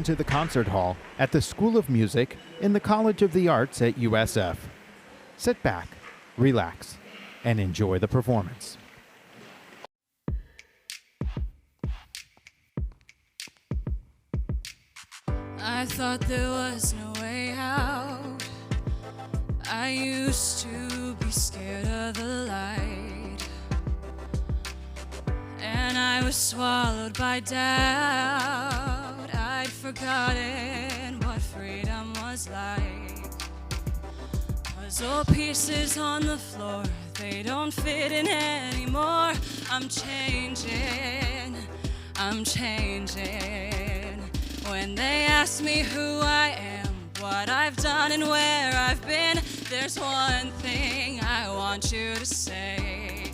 into the concert hall at the School of Music in the College of the Arts at USF. Sit back, relax, and enjoy the performance. I thought there was no way out. I used to be scared of the light, and I was swallowed by doubt. I'd forgotten what freedom was like. Puzzle pieces on the floor, they don't fit in anymore. I'm changing. When they ask me who I am, what I've done and where I've been, there's one thing I want you to say.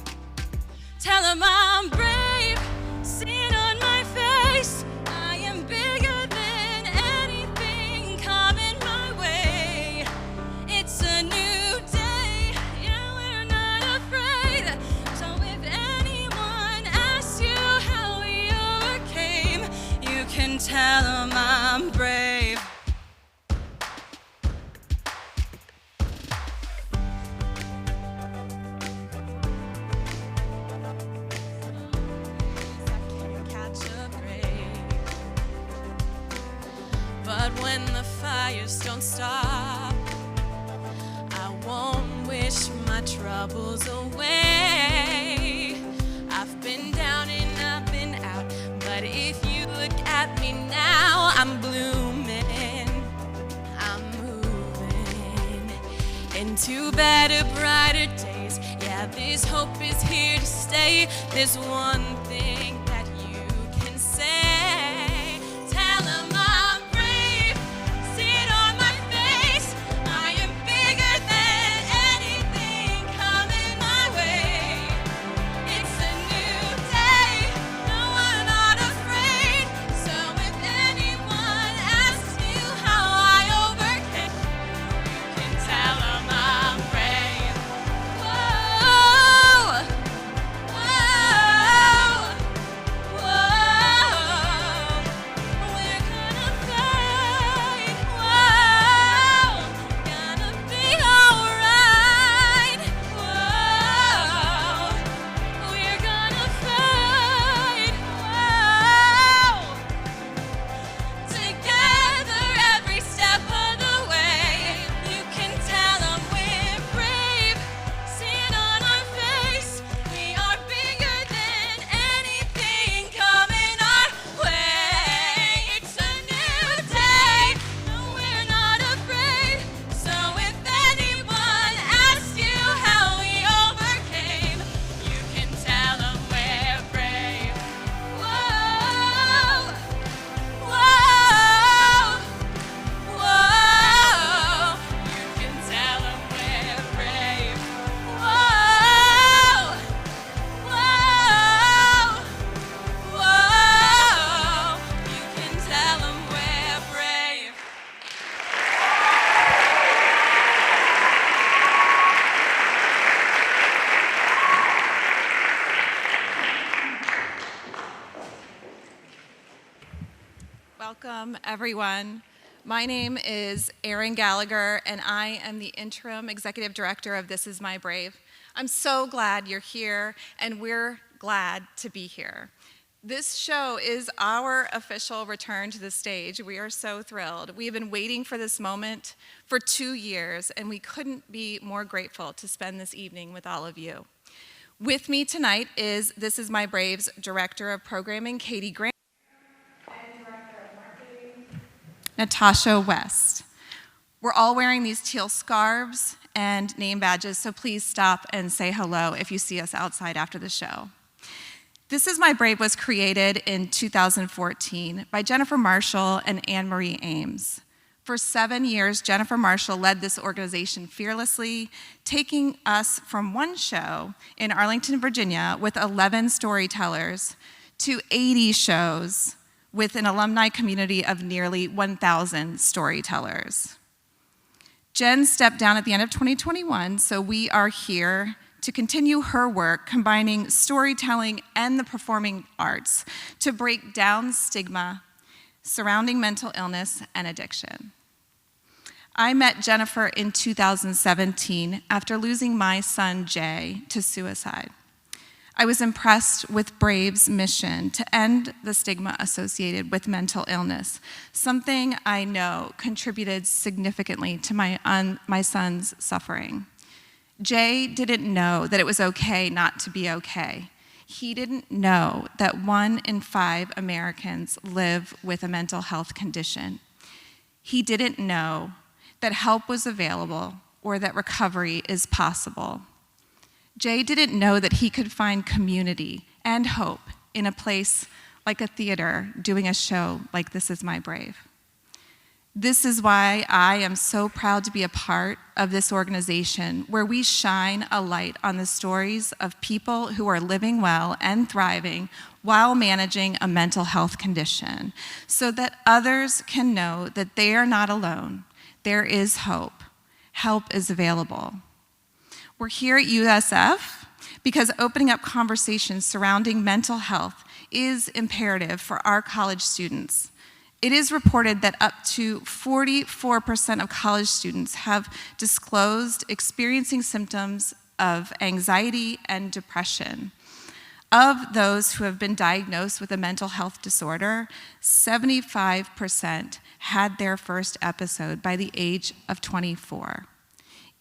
Tell them I'm brave, see it on my face. I am bigger than anything coming my way. It's a new day, yeah, we're not afraid. So if anyone asks you how we overcame, you can tell them I'm brave. But when the fires don't stop, I won't wish my troubles away. I've been down and I've been out, but if you look at me now, I'm blooming, I'm moving into better, brighter days. Yeah, this hope is here to stay. There's one thing that you can say. Tell them I'm brave, see it on my face. I am bigger than anything coming my way. It's a new day, no, I'm not afraid. So if anyone asks you how I overcame, you can tell them I'm brave. Whoa, whoa, whoa. We're gonna fight. Whoa, gonna be alright. Whoa, we're gonna fight. Whoa, together every step of the way. You can tell them we're brave. See it on our face. We are bigger than anything coming our way. It's a new day. No, we're not afraid. So if anyone asks you how we overcame, you can tell them we're brave. Whoa, whoa, whoa. You can tell them we're brave. Whoa, whoa, whoa. You can tell them we're brave. Welcome, everyone. My name is Erin Gallagher, and I am the interim executive director of This Is My Brave. I'm so glad you're here, and we're glad to be here. This show is our official return to the stage. We are so thrilled. We have been waiting for this moment for 2 years, and we couldn't be more grateful to spend this evening with all of you. With me tonight is This Is My Brave's Director of Programming, Katie Grant, and Director of Marketing, Natasha West. We're all wearing these teal scarves and name badges, so please stop and say hello if you see us outside after the show. This Is My Brave was created in 2014 by Jennifer Marshall and Anne Marie Ames. For 7 years, Jennifer Marshall led this organization fearlessly, taking us from one show in Arlington, Virginia with 11 storytellers to 80 shows with an alumni community of nearly 1,000 storytellers. Jen stepped down at the end of 2021, so we are here to continue her work combining storytelling and the performing arts to break down stigma, Surrounding Mental Illness and Addiction. I met Jennifer in 2017 after losing my son, Jay, to suicide. I was impressed with Brave's mission to end the stigma associated with mental illness, something I know contributed significantly to my son's suffering. Jay didn't know that it was okay not to be okay. He didn't know that 1 in 5 Americans live with a mental health condition. He didn't know that help was available or that recovery is possible. Jay didn't know that he could find community and hope in a place like a theater doing a show like This Is My Brave. This is why I am so proud to be a part of this organization where we shine a light on the stories of people who are living well and thriving while managing a mental health condition so that others can know that they are not alone. There is hope. Help is available. We're here at USF because opening up conversations surrounding mental health is imperative for our college students. It is reported that up to 44% of college students have disclosed experiencing symptoms of anxiety and depression. Of those who have been diagnosed with a mental health disorder, 75% had their first episode by the age of 24.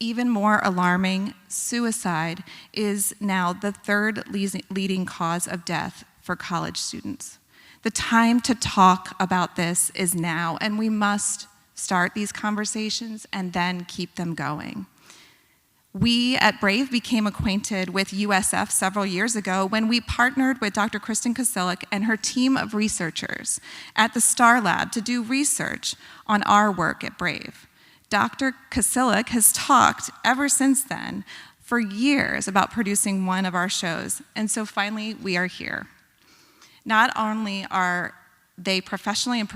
Even more alarming, suicide is now the 3rd leading cause of death for college students. The time to talk about this is now, and we must start these conversations and then keep them going. We at Brave became acquainted with USF several years ago when we partnered with Dr. Kristen Kosilik and her team of researchers at the STAR Lab to do research on our work at Brave. Dr. Kosilik has talked ever since then for years about producing one of our shows, and so finally we are here. Not only are they professionally and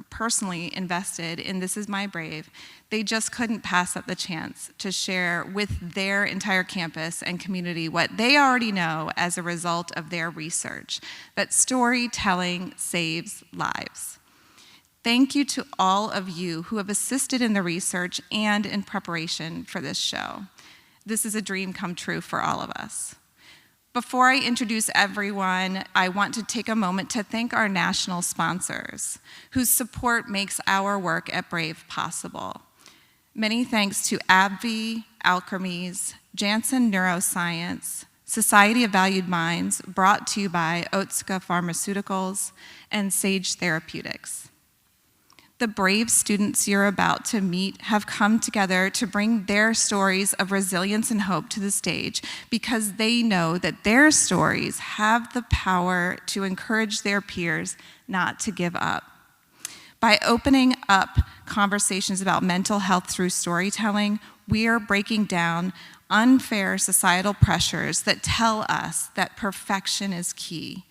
personally invested in This Is My Brave, they just couldn't pass up the chance to share with their entire campus and community what they already know as a result of their research, that storytelling saves lives. Thank you to all of you who have assisted in the research and in preparation for this show. This is a dream come true for all of us. Before I introduce everyone, I want to take a moment to thank our national sponsors, whose support makes our work at Brave possible. Many thanks to AbbVie, Alkermes, Janssen Neuroscience, Society of Valued Minds, brought to you by Otsuka Pharmaceuticals, and Sage Therapeutics. The brave students you're about to meet have come together to bring their stories of resilience and hope to the stage because they know that their stories have the power to encourage their peers not to give up. By opening up conversations about mental health through storytelling, we are breaking down unfair societal pressures that tell us that perfection is key.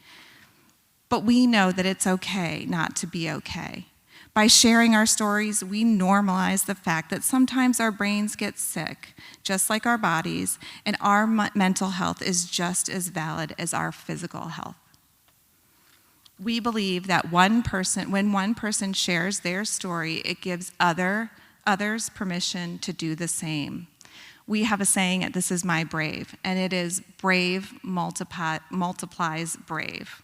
But we know that it's okay not to be okay. By sharing our stories, we normalize the fact that sometimes our brains get sick, just like our bodies, and our mental health is just as valid as our physical health. We believe that when one person shares their story, it gives others permission to do the same. We have a saying at This Is My Brave, and it is brave multiplies brave.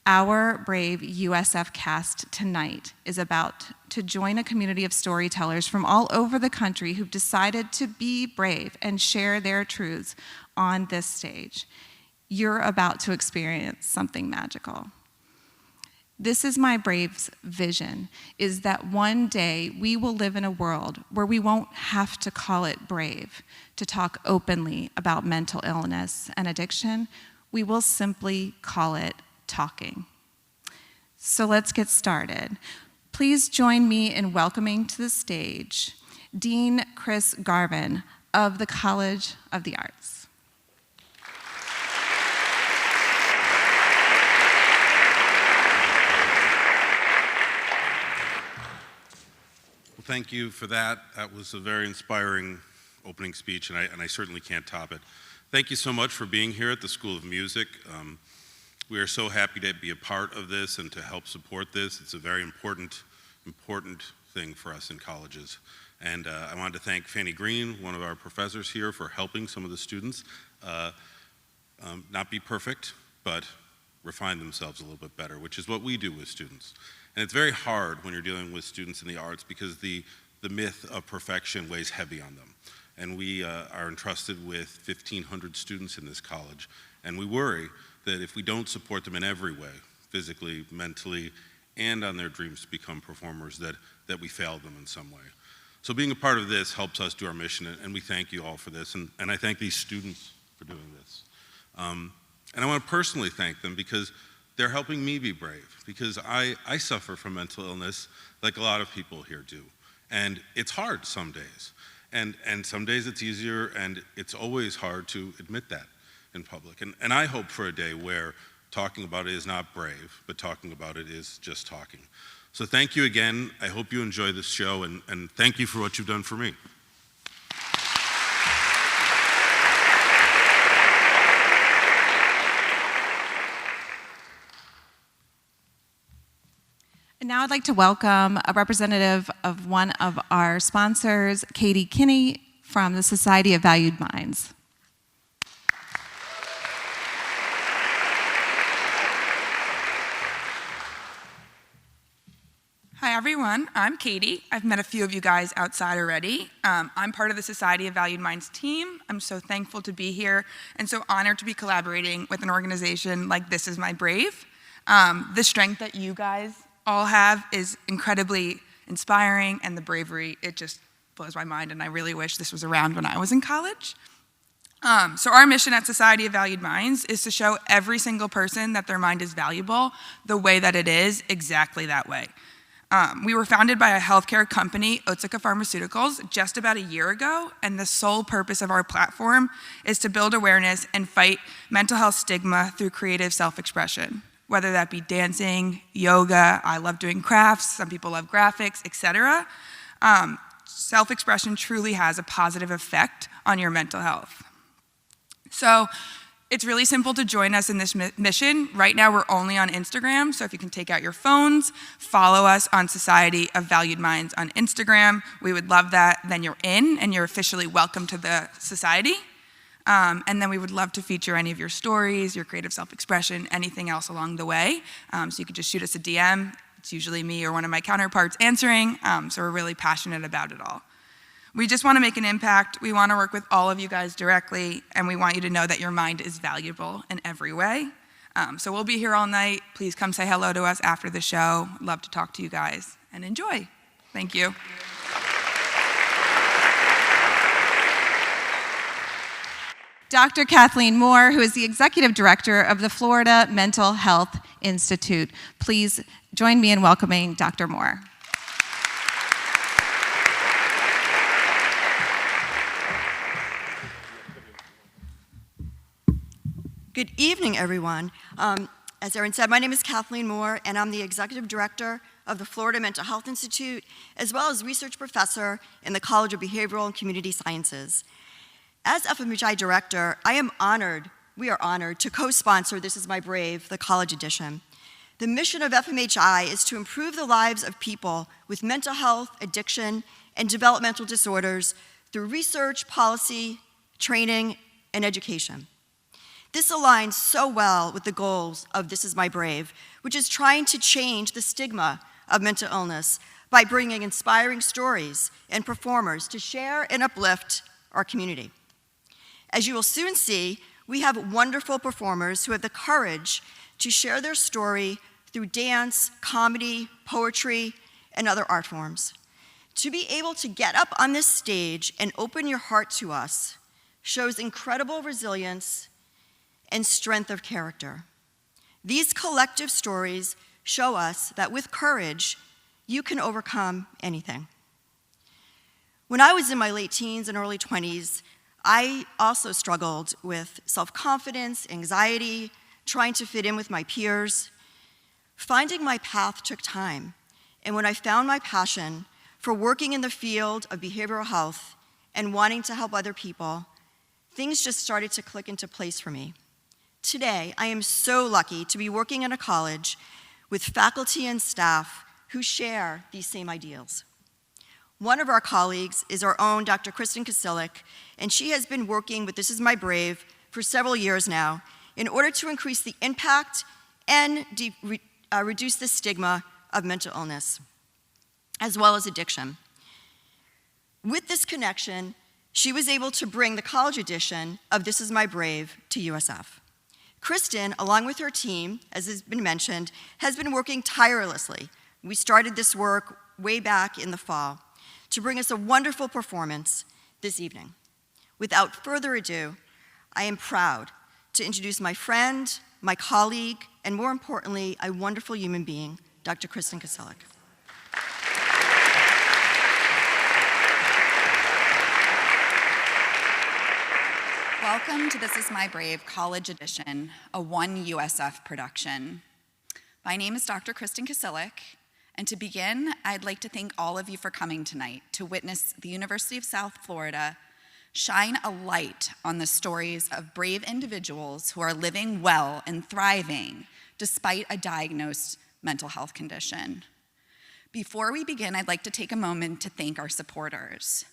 Our Brave USF cast tonight is about to join a community of storytellers from all over the country who've decided to be brave and share their truths on this stage. You're about to experience something magical. This Is My Brave's vision is that one day we will live in a world where we won't have to call it brave to talk openly about mental illness and addiction. We will simply call it talking. So let's get started. Please join me in welcoming to the stage Dean Chris Garvin of the College of the Arts. Well, thank you for that. That was a very inspiring opening speech, and I certainly can't top it. Thank you so much for being here at the School of Music. We are so happy to be a part of this and to help support this. It's a very important thing for us in colleges. And I wanted to thank Fanny Green, one of our professors here, for helping some of the students not be perfect, but refine themselves a little bit better, which is what we do with students. And it's very hard when you're dealing with students in the arts because the myth of perfection weighs heavy on them. And we are entrusted with 1,500 students in this college. And we worry that if we don't support them in every way, physically, mentally, and on their dreams to become performers, that we failed them in some way. So being a part of this helps us do our mission, and we thank you all for this. And I thank these students for doing this. And I want to personally thank them because they're helping me be brave, because I suffer from mental illness like a lot of people here do. And it's hard some days. And some days it's easier, and it's always hard to admit that in public. And I hope for a day where talking about it is not brave, but talking about it is just talking. So thank you again. I hope you enjoy this show, and thank you for what you've done for me. And now I'd like to welcome a representative of one of our sponsors, Katie Kinney from the Society of Valued Minds. Hi everyone, I'm Katie. I've met a few of you guys outside already. I'm part of the Society of Valued Minds team. I'm so thankful to be here and so honored to be collaborating with an organization like This Is My Brave. The strength that you guys all have is incredibly inspiring, and the bravery, it just blows my mind, and I really wish this was around when I was in college. So our mission at Society of Valued Minds is to show every single person that their mind is valuable the way that it is, exactly that way. We were founded by a healthcare company, Otsuka Pharmaceuticals, just about a year ago, and the sole purpose of our platform is to build awareness and fight mental health stigma through creative self-expression. Whether that be dancing, yoga, I love doing crafts, some people love graphics, etc. Self-expression truly has a positive effect on your mental health. So it's really simple to join us in this mission. Right now we're only on Instagram, so if you can take out your phones, follow us on Society of Valued Minds on Instagram. We would love that. Then you're in and you're officially welcome to the society. And then we would love to feature any of your stories, your creative self-expression, anything else along the way. So you could just shoot us a DM. It's usually me or one of my counterparts answering, so we're really passionate about it all. We just want to make an impact. We want to work with all of you guys directly, and we want you to know that your mind is valuable in every way. So we'll be here all night. Please come say hello to us after the show. Love to talk to you guys, and enjoy. Thank you. Dr. Kathleen Moore, who is the Executive Director of the Florida Mental Health Institute. Please join me in welcoming Dr. Moore. Good evening, everyone. As Erin said, my name is Kathleen Moore, and I'm the Executive Director of the Florida Mental Health Institute, as well as Research Professor in the College of Behavioral and Community Sciences. As FMHI Director, we are honored to co-sponsor This Is My Brave, the college edition. The mission of FMHI is to improve the lives of people with mental health, addiction, and developmental disorders through research, policy, training, and education. This aligns so well with the goals of This Is My Brave, which is trying to change the stigma of mental illness by bringing inspiring stories and performers to share and uplift our community. As you will soon see, we have wonderful performers who have the courage to share their story through dance, comedy, poetry, and other art forms. To be able to get up on this stage and open your heart to us shows incredible resilience and strength of character. These collective stories show us that with courage, you can overcome anything. When I was in my late teens and early 20s, I also struggled with self-confidence, anxiety, trying to fit in with my peers. Finding my path took time, and when I found my passion for working in the field of behavioral health and wanting to help other people, things just started to click into place for me. Today, I am so lucky to be working in a college with faculty and staff who share these same ideals. One of our colleagues is our own Dr. Kristen Kasilik, and she has been working with This Is My Brave for several years now in order to increase the impact and reduce the stigma of mental illness, as well as addiction. With this connection, she was able to bring the college edition of This Is My Brave to USF. Kristen, along with her team, as has been mentioned, has been working tirelessly. We started this work way back in the fall to bring us a wonderful performance this evening. Without further ado, I am proud to introduce my friend, my colleague, and more importantly, a wonderful human being, Dr. Kristen Kasilik. Welcome to This Is My Brave College Edition, a One USF production. My name is Dr. Kristen Kasilik, and to begin, I'd like to thank all of you for coming tonight to witness the University of South Florida shine a light on the stories of brave individuals who are living well and thriving despite a diagnosed mental health condition. Before we begin, I'd like to take a moment to thank our supporters.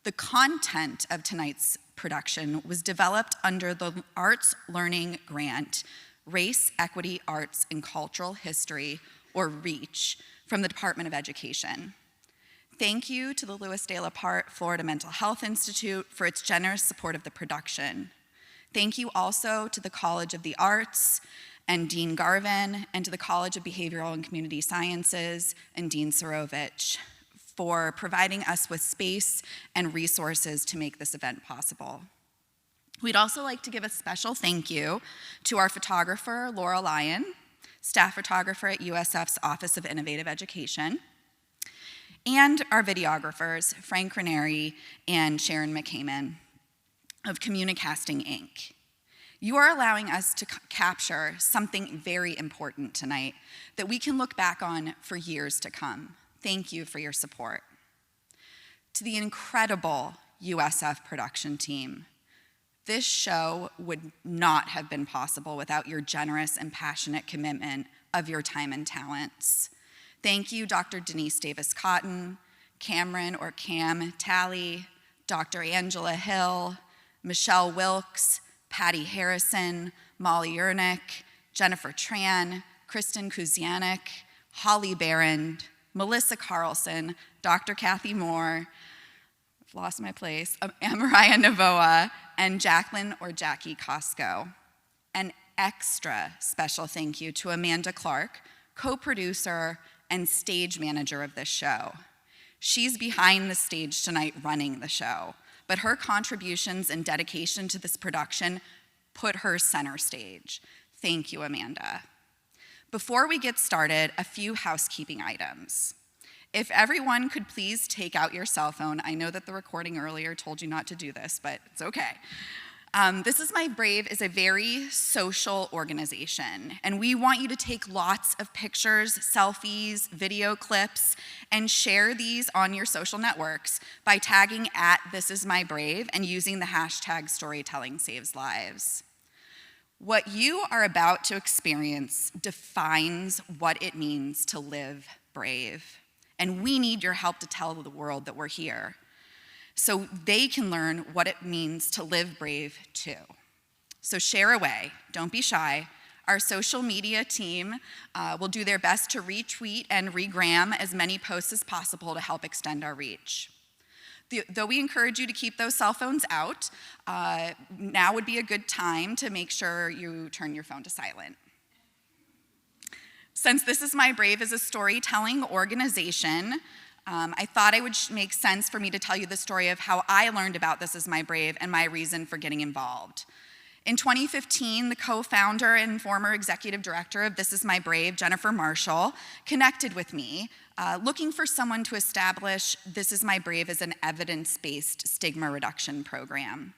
The content of tonight's production was developed under the Arts Learning Grant, Race, Equity, Arts, and Cultural History, or REACH, from the Department of Education. Thank you to the Louis de la Part Florida Mental Health Institute for its generous support of the production. Thank you also to the College of the Arts and Dean Garvin, and to the College of Behavioral and Community Sciences and Dean Sorovich for providing us with space and resources to make this event possible. We'd also like to give a special thank you to our photographer, Laura Lyon, staff photographer at USF's Office of Innovative Education, and our videographers, Frank Ranieri and Sharon McCaman of Communicasting, Inc. You are allowing us to capture something very important tonight that we can look back on for years to come. Thank you for your support. To the incredible USF production team, this show would not have been possible without your generous and passionate commitment of your time and talents. Thank you, Dr. Denise Davis-Cotton, Cameron or Cam Talley, Dr. Angela Hill, Michelle Wilkes, Patty Harrison, Molly Yernick, Jennifer Tran, Kristen Kuzianek, Holly Barron, Melissa Carlson, Dr. Kathy Moore, I've lost my place, Amariah Navoa, and Jacqueline or Jackie Costco. An extra special thank you to Amanda Clark, co-producer and stage manager of this show. She's behind the stage tonight running the show, but her contributions and dedication to this production put her center stage. Thank you, Amanda. Before we get started, a few housekeeping items. If everyone could please take out your cell phone. I know that the recording earlier told you not to do this, but it's okay. This Is My Brave is a very social organization, and we want you to take lots of pictures, selfies, video clips, and share these on your social networks by tagging at This Is My Brave and using the hashtag Storytelling Saves Lives. What you are about to experience defines what it means to live brave, and we need your help to tell the world that we're here, so they can learn what it means to live brave too. So share away, don't be shy. Our social media team will do their best to retweet and regram as many posts as possible to help extend our reach. Though we encourage you to keep those cell phones out, now would be a good time to make sure you turn your phone to silent. Since This Is My Brave is a storytelling organization, I thought it would make sense for me to tell you the story of how I learned about This Is My Brave and my reason for getting involved. In 2015, the co-founder and former executive director of This Is My Brave, Jennifer Marshall, connected with me, looking for someone to establish This Is My Brave as an evidence-based stigma reduction program.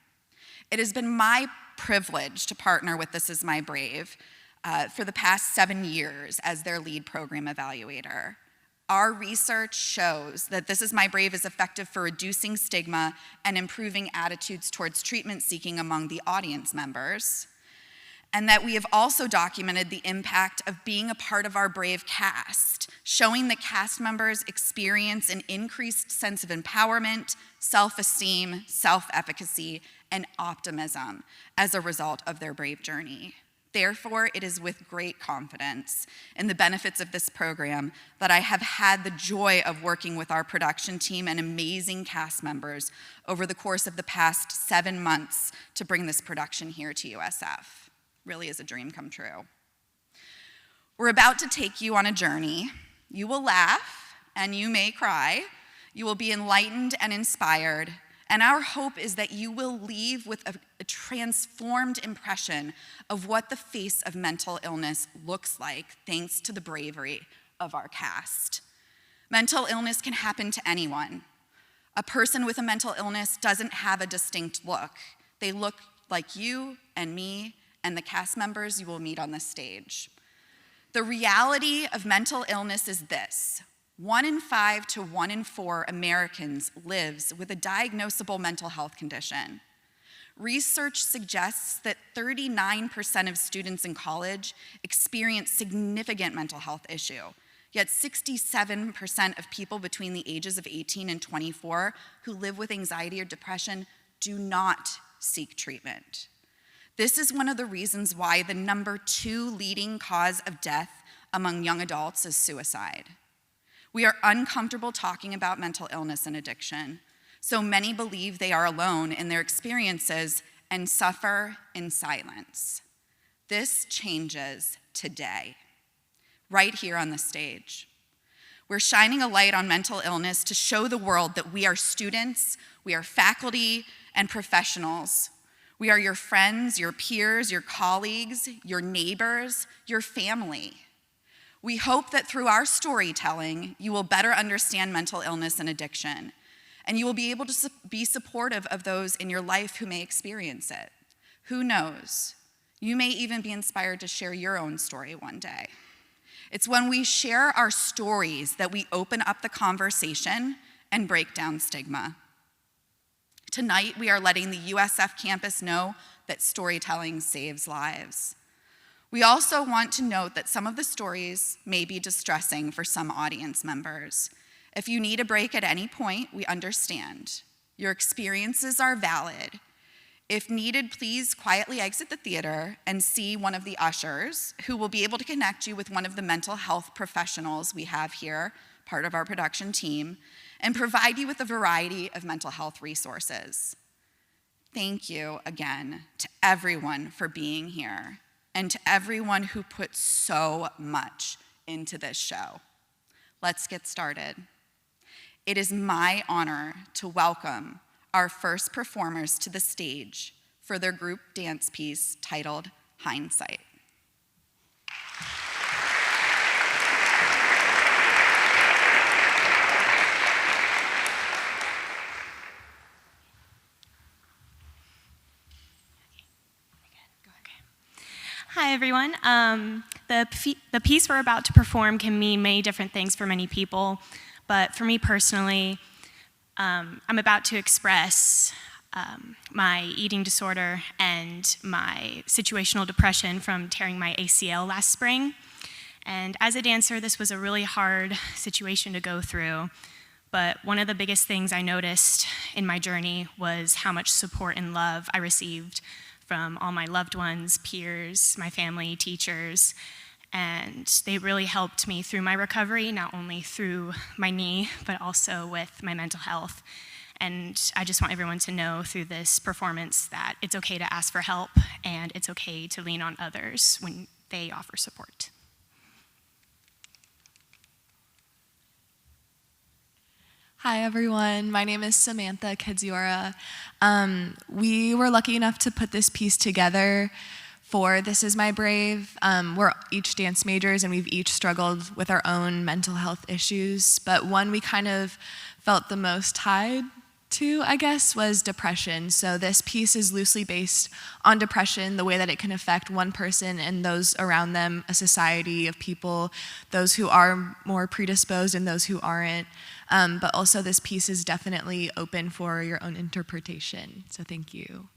It has been my privilege to partner with This Is My Brave for the past 7 years as their lead program evaluator. Our research shows that This Is My Brave is effective for reducing stigma and improving attitudes towards treatment seeking among the audience members. and that we have also documented the impact of being a part of our Brave cast, showing that cast members experience an increased sense of empowerment, self-esteem, self-efficacy, and optimism as a result of their Brave journey. Therefore, it is with great confidence in the benefits of this program that I have had the joy of working with our production team and amazing cast members over the course of the past 7 months to bring this production here to USF. Really is a dream come true. We're about to take you on a journey. You will laugh and you may cry. You will be enlightened and inspired. And our hope is that you will leave with a transformed impression of what the face of mental illness looks like, thanks to the bravery of our cast. Mental illness can happen to anyone. A person with a mental illness doesn't have a distinct look. They look like you and me and the cast members you will meet on this stage. The reality of mental illness is this: 1 in 5 to 1 in 4 Americans lives with a diagnosable mental health condition. Research suggests that 39% of students in college experience significant mental health issue, yet 67% of people between the ages of 18 and 24 who live with anxiety or depression do not seek treatment. This is one of the reasons why the number 2 leading cause of death among young adults is suicide. We are uncomfortable talking about mental illness and addiction. So many believe they are alone in their experiences and suffer in silence. This changes today, right here on the stage. We're shining a light on mental illness to show the world that we are students, we are faculty and professionals. We are your friends, your peers, your colleagues, your neighbors, your family. We hope that through our storytelling, you will better understand mental illness and addiction, and you will be able to be supportive of those in your life who may experience it. Who knows? You may even be inspired to share your own story one day. It's when we share our stories that we open up the conversation and break down stigma. Tonight, we are letting the USF campus know that storytelling saves lives. We also want to note that some of the stories may be distressing for some audience members. If you need a break at any point, we understand. Your experiences are valid. If needed, please quietly exit the theater and see one of the ushers who will be able to connect you with one of the mental health professionals we have here, part of our production team, and provide you with a variety of mental health resources. Thank you again to everyone for being here, and to everyone who put so much into this show. Let's get started. It is my honor to welcome our first performers to the stage for their group dance piece titled Hindsight. Hi, everyone. The piece we're about to perform can mean many different things for many people, but for me personally, I'm about to express my eating disorder and my situational depression from tearing my ACL last spring. And as a dancer, this was a really hard situation to go through, but one of the biggest things I noticed in my journey was how much support and love I received from all my loved ones, peers, my family, teachers, and they really helped me through my recovery, not only through my knee, but also with my mental health. And I just want everyone to know through this performance that it's okay to ask for help and it's okay to lean on others when they offer support. Hi everyone, my name is Samantha Kedziora. We were lucky enough to put this piece together for This Is My Brave. We're each dance majors and we've each struggled with our own mental health issues, but one we kind of felt the most tied to, I guess, was depression. So this piece is loosely based on depression, the way that it can affect one person and those around them, a society of people, those who are more predisposed and those who aren't. But also this piece is definitely open for your own interpretation. So thank you.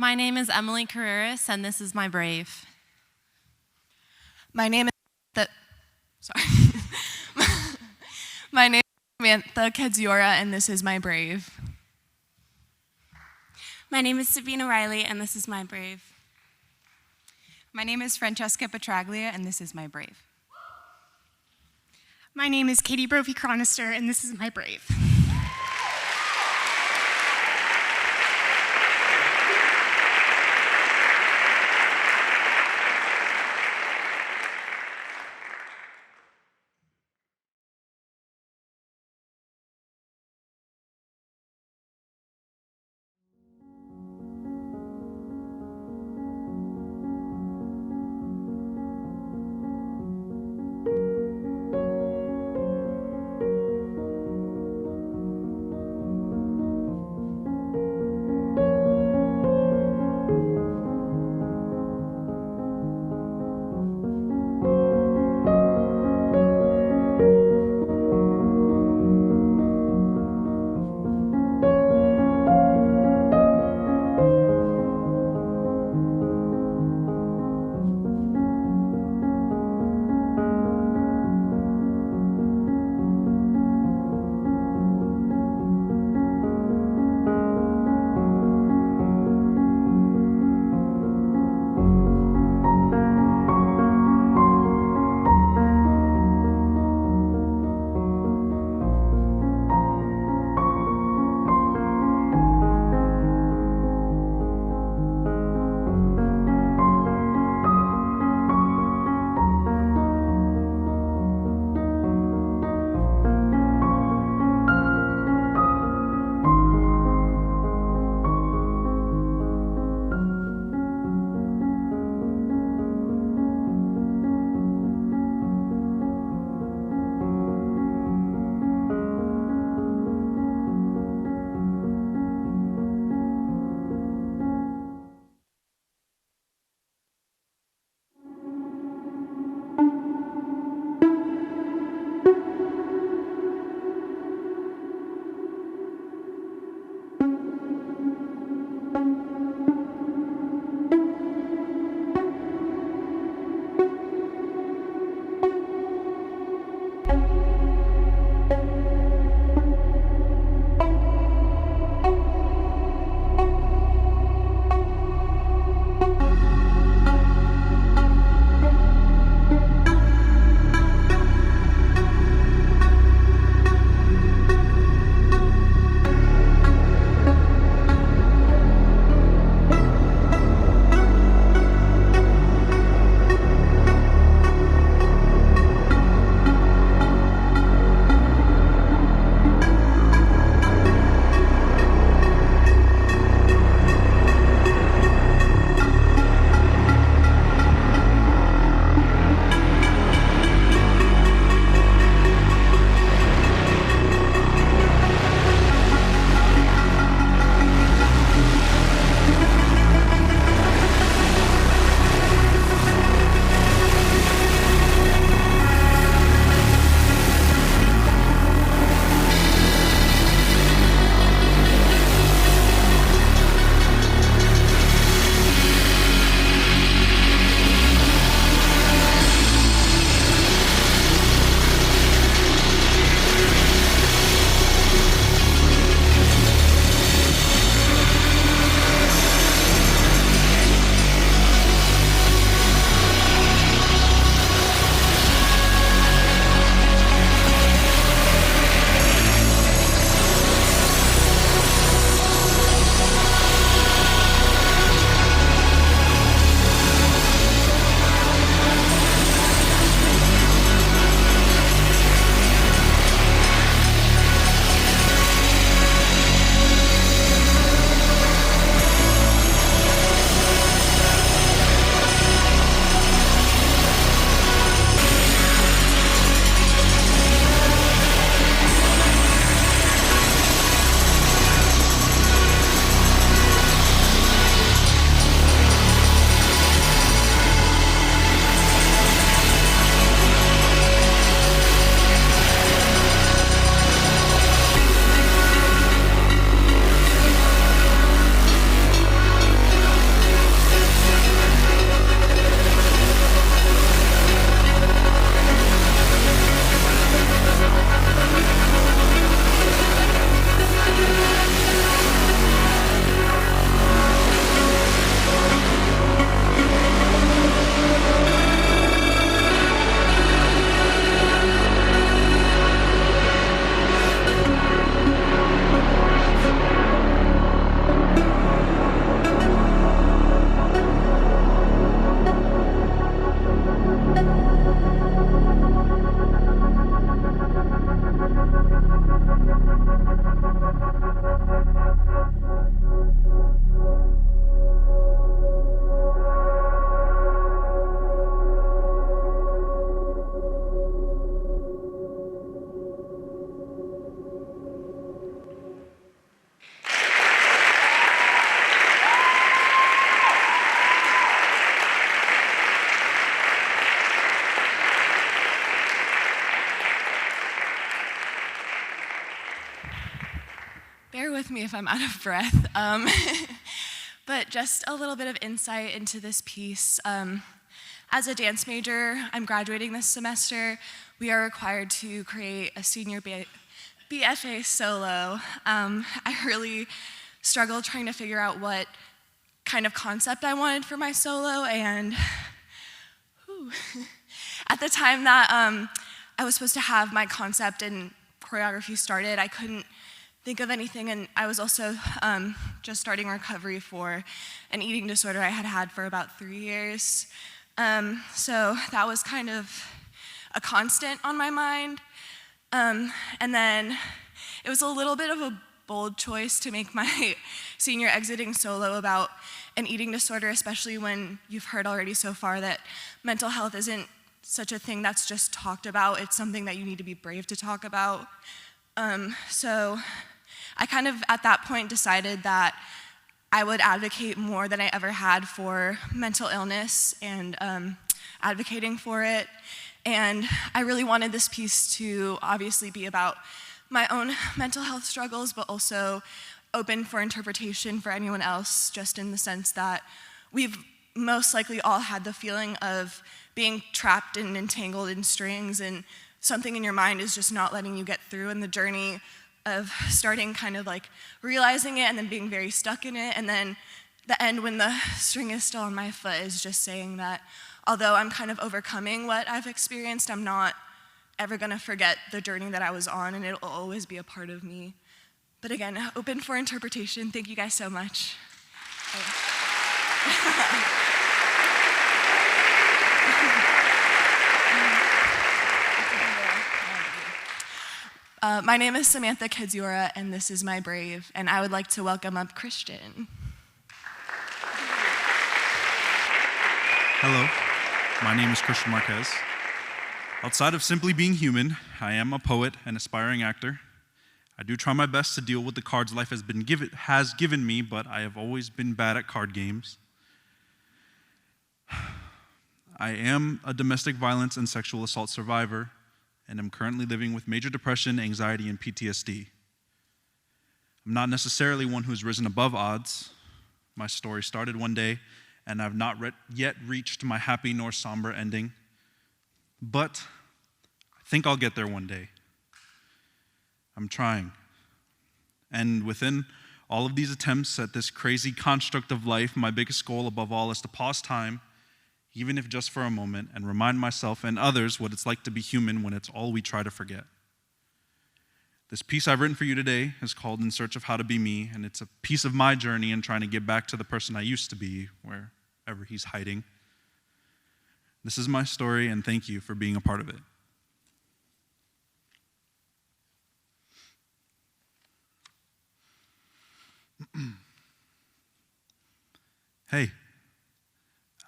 My name is Emily Carreras, and this is my brave. My name is My name is Samantha Kedziora, and this is my brave. My name is Sabina Riley, and this is my brave. My name is Francesca Petraglia, and this is my brave. My name is Katie Brophy-Chronister, and this is my brave. with me if I'm out of breath. But just a little bit of insight into this piece. As a dance major, I'm graduating this semester. We are required to create a senior BFA solo. I really struggled trying to figure out what kind of concept I wanted for my solo, and at the time that I was supposed to have my concept and choreography started, I couldn't think of anything, and I was also just starting recovery for an eating disorder I had had for about 3 years. So that was kind of a constant on my mind. And then it was a little bit of a bold choice to make my senior exiting solo about an eating disorder, especially when you've heard already so far that mental health isn't such a thing that's just talked about. It's something that you need to be brave to talk about. So I kind of at that point decided that I would advocate more than I ever had for mental illness and advocating for it. And I really wanted this piece to obviously be about my own mental health struggles, but also open for interpretation for anyone else, just in the sense that we've most likely all had the feeling of being trapped and entangled in strings, and something in your mind is just not letting you get through, and the journey of starting kind of like realizing it and then being very stuck in it, and then the end when the string is still on my foot is just saying that although I'm kind of overcoming what I've experienced, I'm not ever gonna forget the journey that I was on, and it'll always be a part of me. But again, open for interpretation. Thank you guys so much. My name is Samantha Kedziora, and this is my Brave, and I would like to welcome up Christian. Hello, my name is Christian Marquez. Outside of simply being human, I am a poet and aspiring actor. I do try my best to deal with the cards life has given me, but I have always been bad at card games. I am a domestic violence and sexual assault survivor, and am currently living with major depression, anxiety, and PTSD. I'm not necessarily one who's risen above odds. My story started one day, and I've not yet reached my happy nor somber ending. But I think I'll get there one day. I'm trying. And within all of these attempts at this crazy construct of life, my biggest goal above all is to pause time, even if just for a moment, and remind myself and others what it's like to be human when it's all we try to forget. This piece I've written for you today is called In Search of How to Be Me, and it's a piece of my journey in trying to get back to the person I used to be, wherever he's hiding. This is my story, and thank you for being a part of it. Hey,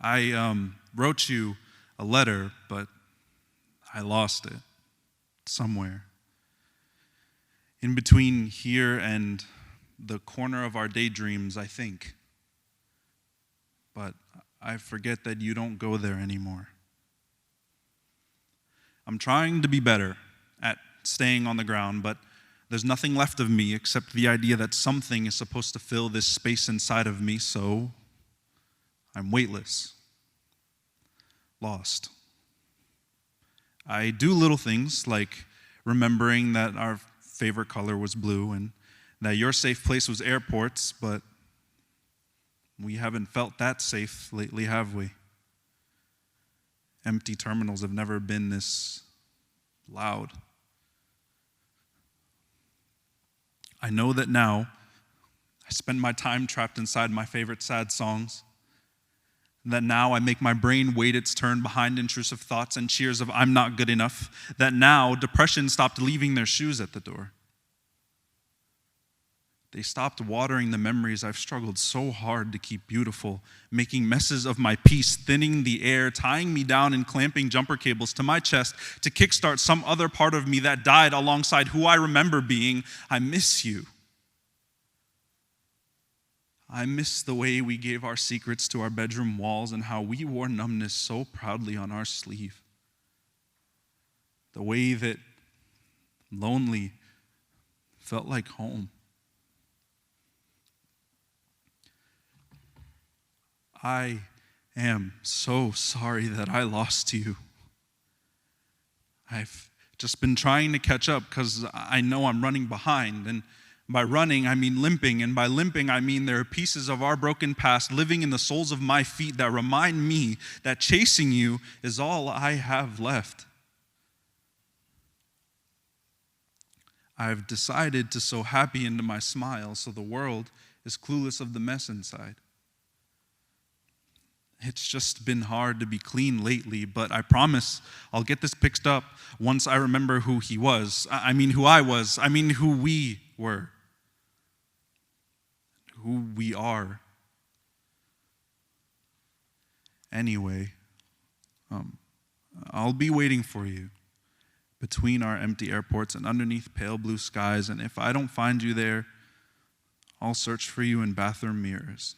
I wrote you a letter, but I lost it somewhere. In between here and the corner of our daydreams, I think. But I forget that you don't go there anymore. I'm trying to be better at staying on the ground, but there's nothing left of me except the idea that something is supposed to fill this space inside of me, so I'm weightless, lost. I do little things like remembering that our favorite color was blue and that your safe place was airports, but we haven't felt that safe lately, have we? Empty terminals have never been this loud. I know that now I spend my time trapped inside my favorite sad songs, that now I make my brain wait its turn behind intrusive thoughts and cheers of I'm not good enough, that now depression stopped leaving their shoes at the door. They stopped watering the memories I've struggled so hard to keep beautiful, making messes of my peace, thinning the air, tying me down and clamping jumper cables to my chest to kickstart some other part of me that died alongside who I remember being. I miss you. I miss the way we gave our secrets to our bedroom walls and how we wore numbness so proudly on our sleeve. The way that lonely felt like home. I am so sorry that I lost you. I've just been trying to catch up because I know I'm running behind. And by running, I mean limping. And by limping, I mean there are pieces of our broken past living in the soles of my feet that remind me that chasing you is all I have left. I've decided to sew happy into my smile so the world is clueless of the mess inside. It's just been hard to be clean lately, but I promise I'll get this fixed up once I remember who he was. Who I was. Who we were. Who we are. Anyway, I'll be waiting for you between our empty airports and underneath pale blue skies, and if I don't find you there, I'll search for you in bathroom mirrors,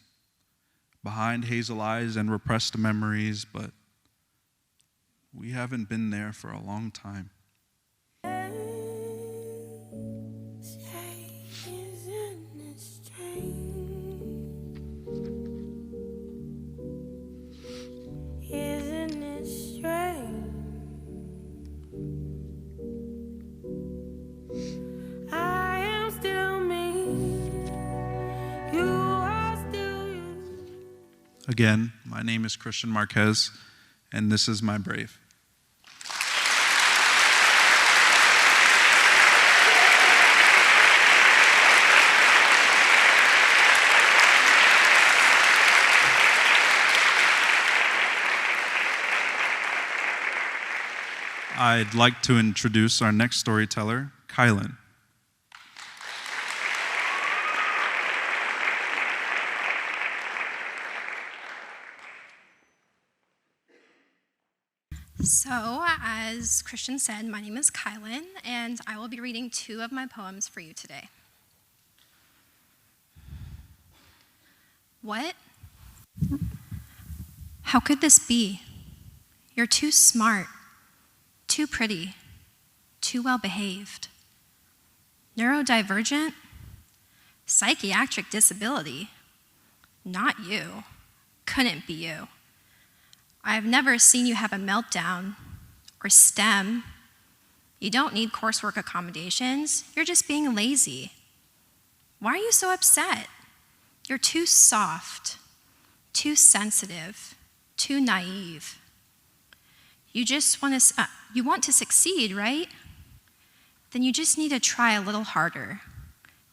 behind hazel eyes and repressed memories, but we haven't been there for a long time. Again, my name is Christian Marquez, and this is my Brave. I'd like to introduce our next storyteller, Kylan. So, as Christian said, my name is Kylan, and I will be reading 2 of my poems for you today. What? How could this be? You're too smart, too pretty, too well behaved. Neurodivergent? Psychiatric disability? Not you. Couldn't be you. I've never seen you have a meltdown or STEM. You don't need coursework accommodations. You're just being lazy. Why are you so upset? You're too soft, too sensitive, too naive. You want to succeed, right? Then you just need to try a little harder.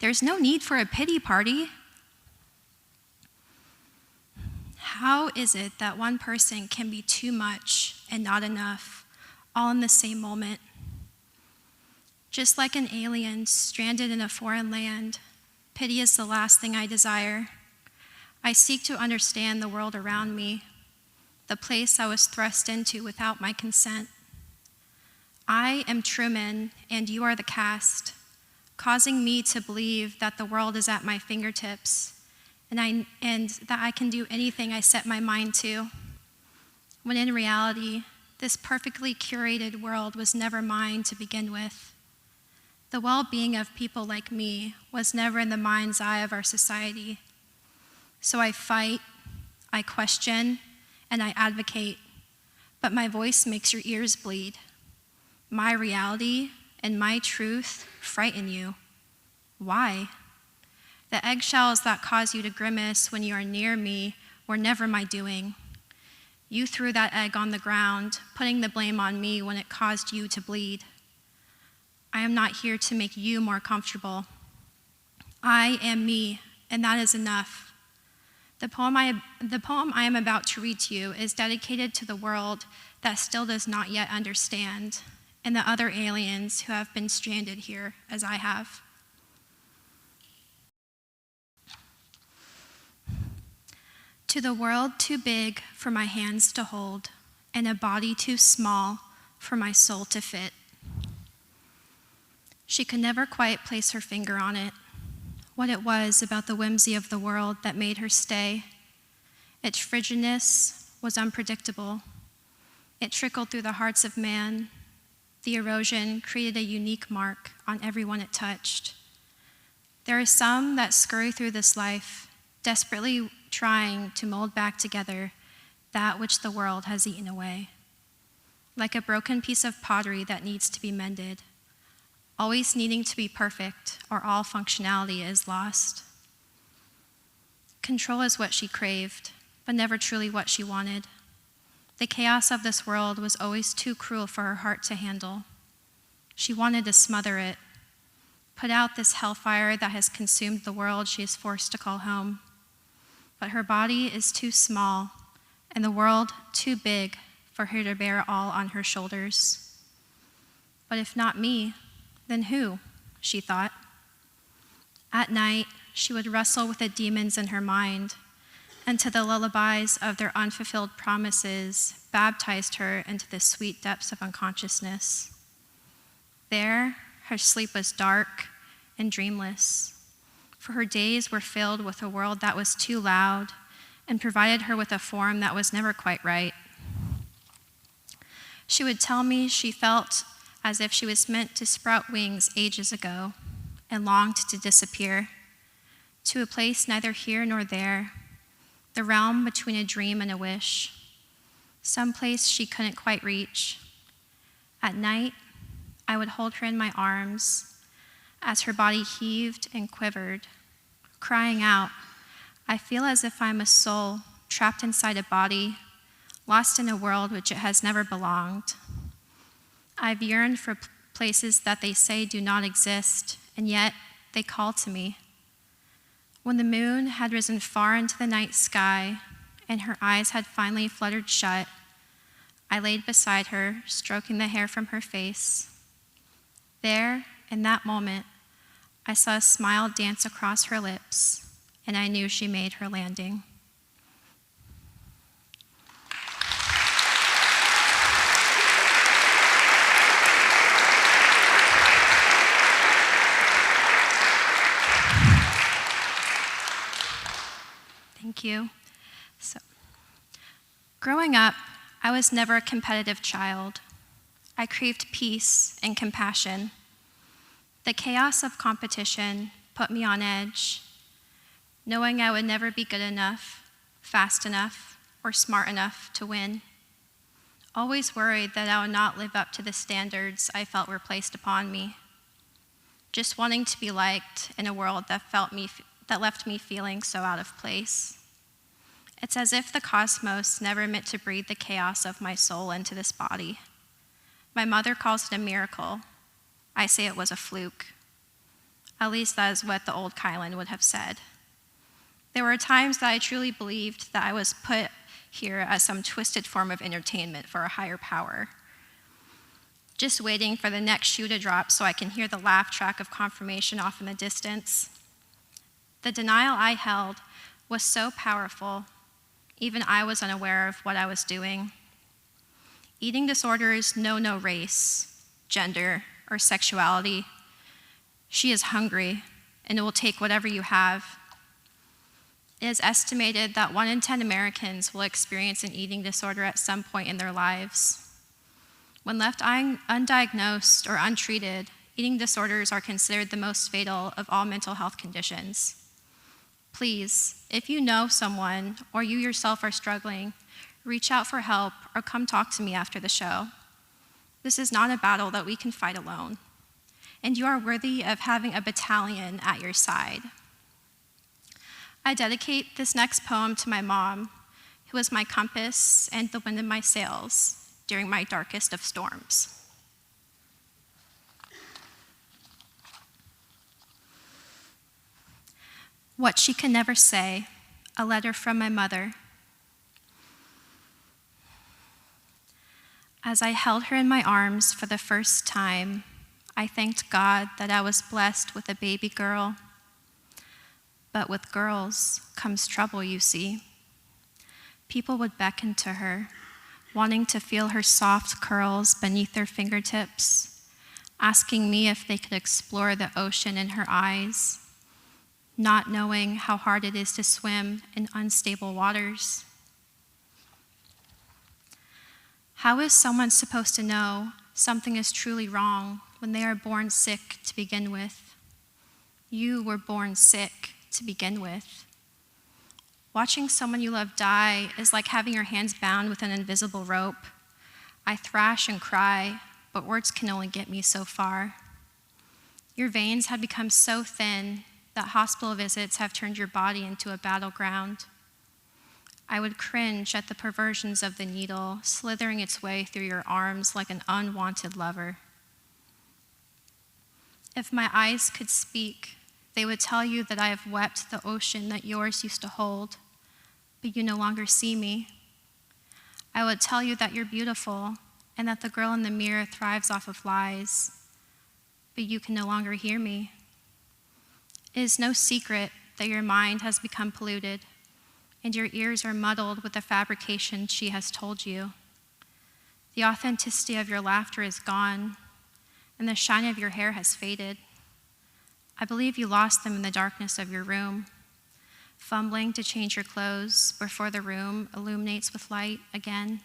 There's no need for a pity party. How is it that one person can be too much and not enough, all in the same moment? Just like an alien stranded in a foreign land, pity is the last thing I desire. I seek to understand the world around me, the place I was thrust into without my consent. I am Truman, and you are the cast, causing me to believe that the world is at my fingertips, and that I can do anything I set my mind to, when in reality, this perfectly curated world was never mine to begin with. The well-being of people like me was never in the mind's eye of our society. So I fight, I question, and I advocate, but my voice makes your ears bleed. My reality and my truth frighten you. Why? The eggshells that cause you to grimace when you are near me were never my doing. You threw that egg on the ground, putting the blame on me when it caused you to bleed. I am not here to make you more comfortable. I am me, and that is enough. The poem I am about to read to you is dedicated to the world that still does not yet understand, and the other aliens who have been stranded here as I have. To the world too big for my hands to hold, and a body too small for my soul to fit. She could never quite place her finger on it, what it was about the whimsy of the world that made her stay. Its frigidness was unpredictable. It trickled through the hearts of man. The erosion created a unique mark on everyone it touched. There are some that scurry through this life, desperately trying to mold back together that which the world has eaten away. Like a broken piece of pottery that needs to be mended, always needing to be perfect or all functionality is lost. Control is what she craved, but never truly what she wanted. The chaos of this world was always too cruel for her heart to handle. She wanted to smother it, put out this hellfire that has consumed the world she is forced to call home. But her body is too small and the world too big for her to bear all on her shoulders. But if not me, then who? She thought. At night, she would wrestle with the demons in her mind, and to the lullabies of their unfulfilled promises baptized her into the sweet depths of unconsciousness. There, her sleep was dark and dreamless, for her days were filled with a world that was too loud and provided her with a form that was never quite right. She would tell me she felt as if she was meant to sprout wings ages ago and longed to disappear to a place neither here nor there, the realm between a dream and a wish, some place she couldn't quite reach. At night, I would hold her in my arms as her body heaved and quivered, crying out, "I feel as if I'm a soul trapped inside a body, lost in a world which it has never belonged. I've yearned for places that they say do not exist, and yet they call to me." When the moon had risen far into the night sky and her eyes had finally fluttered shut, I laid beside her, stroking the hair from her face. There, in that moment, I saw a smile dance across her lips, and I knew she made her landing. Thank you. So, growing up, I was never a competitive child. I craved peace and compassion. The chaos of competition put me on edge, knowing I would never be good enough, fast enough, or smart enough to win. Always worried that I would not live up to the standards I felt were placed upon me. Just wanting to be liked in a world that left me feeling so out of place. It's as if the cosmos never meant to breathe the chaos of my soul into this body. My mother calls it a miracle. I say it was a fluke. At least that is what the old Kylan would have said. There were times that I truly believed that I was put here as some twisted form of entertainment for a higher power, just waiting for the next shoe to drop so I can hear the laugh track of confirmation off in the distance. The denial I held was so powerful, even I was unaware of what I was doing. Eating disorders know no race, gender, or sexuality. She is hungry, and it will take whatever you have. It is estimated that 1 in 10 Americans will experience an eating disorder at some point in their lives. When left undiagnosed or untreated, eating disorders are considered the most fatal of all mental health conditions. Please, if you know someone or you yourself are struggling, reach out for help or come talk to me after the show. This is not a battle that we can fight alone, and you are worthy of having a battalion at your side. I dedicate this next poem to my mom, who was my compass and the wind in my sails during my darkest of storms. What she could never say, a letter from my mother. As I held her in my arms for the first time, I thanked God that I was blessed with a baby girl. But with girls comes trouble, you see. People would beckon to her, wanting to feel her soft curls beneath their fingertips, asking me if they could explore the ocean in her eyes, not knowing how hard it is to swim in unstable waters. How is someone supposed to know something is truly wrong when they are born sick to begin with? You were born sick to begin with. Watching someone you love die is like having your hands bound with an invisible rope. I thrash and cry, but words can only get me so far. Your veins have become so thin that hospital visits have turned your body into a battleground. I would cringe at the perversions of the needle slithering its way through your arms like an unwanted lover. If my eyes could speak, they would tell you that I have wept the ocean that yours used to hold, but you no longer see me. I would tell you that you're beautiful and that the girl in the mirror thrives off of lies, but you can no longer hear me. It is no secret that your mind has become polluted and your ears are muddled with the fabrication she has told you. The authenticity of your laughter is gone, and the shine of your hair has faded. I believe you lost them in the darkness of your room, fumbling to change your clothes before the room illuminates with light again.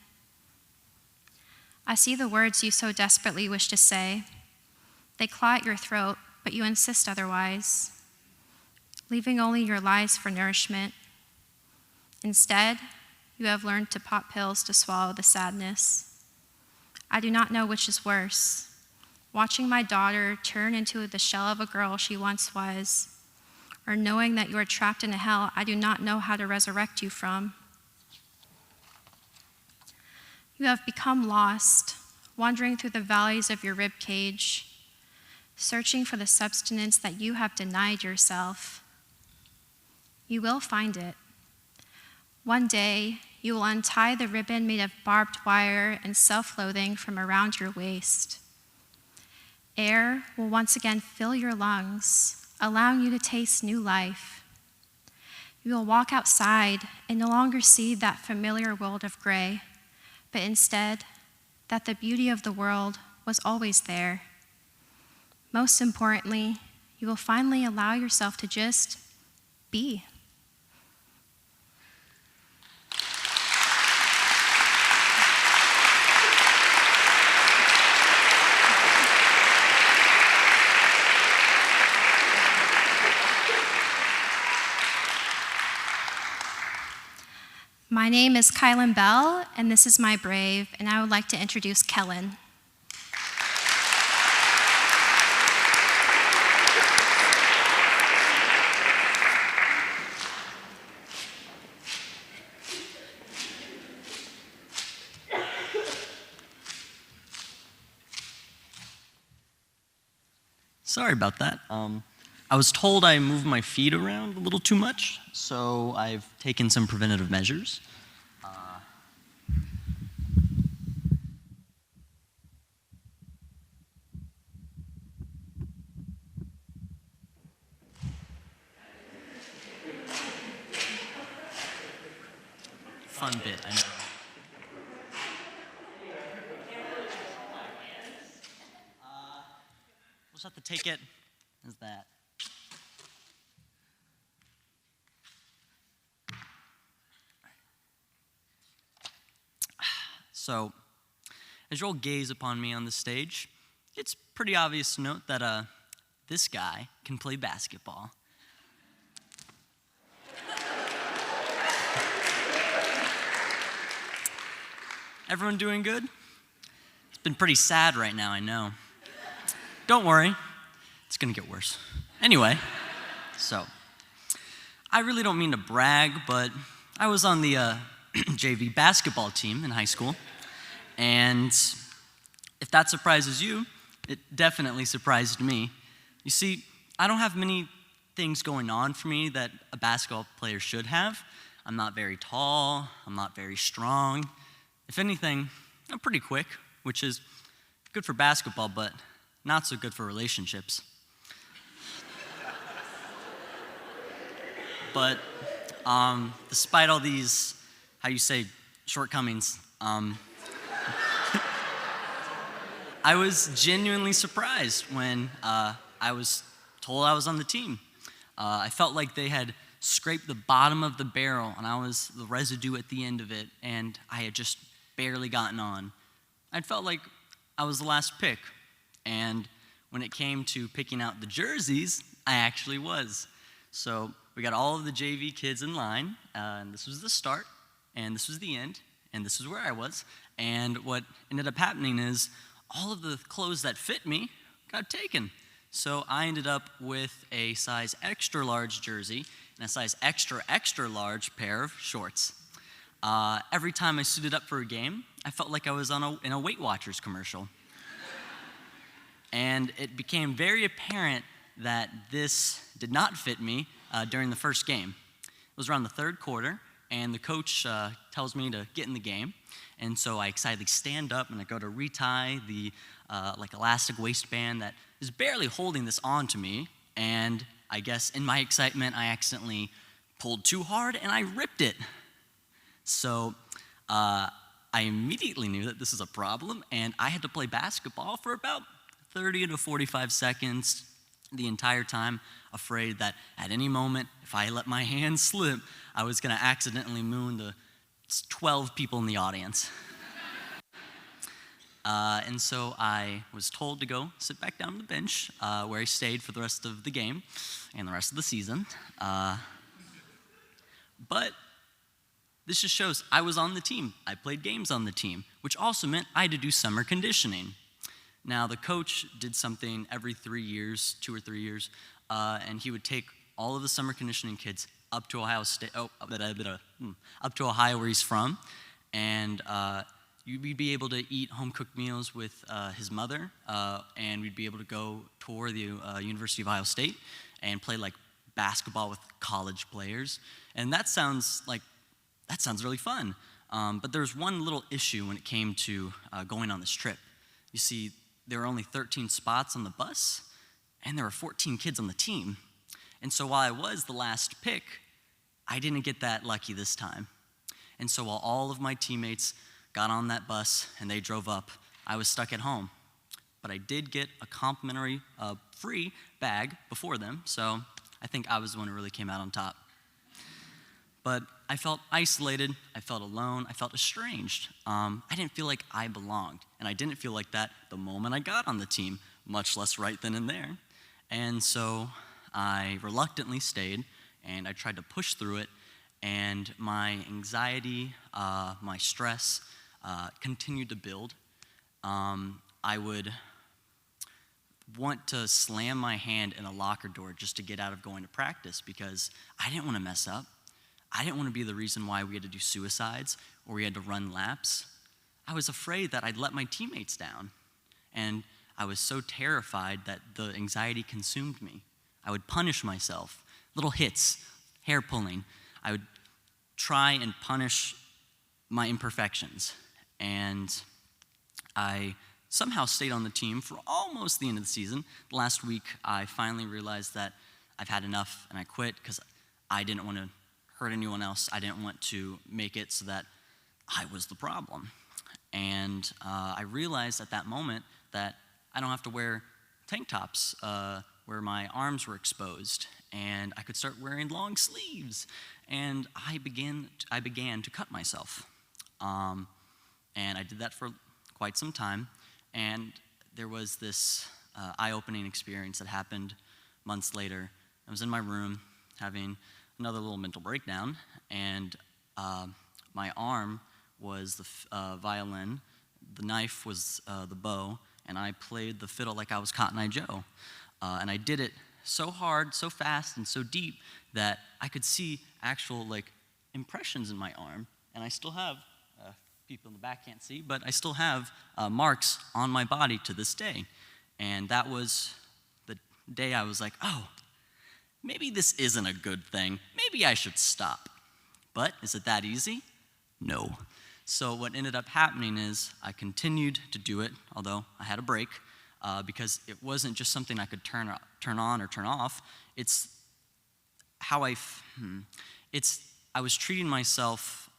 I see the words you so desperately wish to say. They claw at your throat, but you insist otherwise, leaving only your lies for nourishment. Instead, you have learned to pop pills to swallow the sadness. I do not know which is worse, watching my daughter turn into the shell of a girl she once was, or knowing that you are trapped in a hell I do not know how to resurrect you from. You have become lost, wandering through the valleys of your rib cage, searching for the substance that you have denied yourself. You will find it. One day, you will untie the ribbon made of barbed wire and self-loathing from around your waist. Air will once again fill your lungs, allowing you to taste new life. You will walk outside and no longer see that familiar world of gray, but instead, that the beauty of the world was always there. Most importantly, you will finally allow yourself to just be. My name is Kylan Bell, and this is my brave, and I would like to introduce Kellen. Sorry about that. I was told I moved my feet around a little too much, so I've taken some preventative measures. Fun bit, I know. We'll just have to take it as that. So, as you all gaze upon me on the stage, it's pretty obvious to note that this guy can play basketball. Everyone doing good? It's been pretty sad right now, I know. Don't worry, it's gonna get worse. Anyway, so, I really don't mean to brag, but I was on the JV basketball team in high school. And if that surprises you, it definitely surprised me. You see, I don't have many things going on for me that a basketball player should have. I'm not very tall, I'm not very strong. If anything, I'm pretty quick, which is good for basketball, but not so good for relationships. But despite all these, how you say, shortcomings, I was genuinely surprised when I was told I was on the team. I felt like they had scraped the bottom of the barrel and I was the residue at the end of it, and I had just barely gotten on. I felt like I was the last pick, and when it came to picking out the jerseys, I actually was. So we got all of the JV kids in line, and this was the start, and this was the end, and this is where I was. And what ended up happening is all of the clothes that fit me got taken. So I ended up with a size extra large jersey and a size extra, extra large pair of shorts. Every time I suited up for a game, I felt like I was in a Weight Watchers commercial. And it became very apparent that this did not fit me during the first game. It was around the third quarter, and the coach tells me to get in the game. And so I excitedly stand up and I go to retie the elastic waistband that is barely holding this on to me. And I guess in my excitement, I accidentally pulled too hard and I ripped it. So I immediately knew that this is a problem, and I had to play basketball for about 30 to 45 seconds the entire time, afraid that at any moment, if I let my hand slip, I was going to accidentally moon the 12 people in the audience. And so I was told to go sit back down on the bench, where I stayed for the rest of the game and the rest of the season. But this just shows I was on the team. I played games on the team, which also meant I had to do summer conditioning. Now, the coach did something every 3 years, 2 or 3 years, and he would take all of the summer conditioning kids up to Ohio State, up to Ohio where he's from, and you'd be able to eat home-cooked meals with his mother, and we'd be able to go tour the University of Ohio State and play like basketball with college players, and that sounds really fun. But there's one little issue when it came to going on this trip. You see, there were only 13 spots on the bus, and there were 14 kids on the team. And so while I was the last pick, I didn't get that lucky this time. And so while all of my teammates got on that bus and they drove up, I was stuck at home. But I did get a complimentary free bag before them, so I think I was the one who really came out on top. But I felt isolated, I felt alone, I felt estranged. I didn't feel like I belonged, and I didn't feel like that the moment I got on the team, much less right then and there. And so I reluctantly stayed, and I tried to push through it, and my anxiety, my stress continued to build. I would want to slam my hand in a locker door just to get out of going to practice because I didn't want to mess up. I didn't want to be the reason why we had to do suicides or we had to run laps. I was afraid that I'd let my teammates down. And I was so terrified that the anxiety consumed me. I would punish myself, little hits, hair pulling. I would try and punish my imperfections. And I somehow stayed on the team for almost the end of the season. Last week, I finally realized that I've had enough and I quit because I didn't want to hurt anyone else. I didn't want to make it so that I was the problem. And I realized at that moment that I don't have to wear tank tops where my arms were exposed, and I could start wearing long sleeves. And I began to cut myself. And I did that for quite some time. And there was this eye-opening experience that happened months later. I was in my room having another little mental breakdown, and my arm was the violin, the knife was the bow, and I played the fiddle like I was Cotton Eye Joe. And I did it so hard, so fast, and so deep that I could see actual impressions in my arm, and I still have, people in the back can't see, but I still have marks on my body to this day. And that was the day I was like, oh, maybe this isn't a good thing. Maybe I should stop. But is it that easy? No. So what ended up happening is I continued to do it, although I had a break, because it wasn't just something I could turn on or turn off. It's how I was treating myself,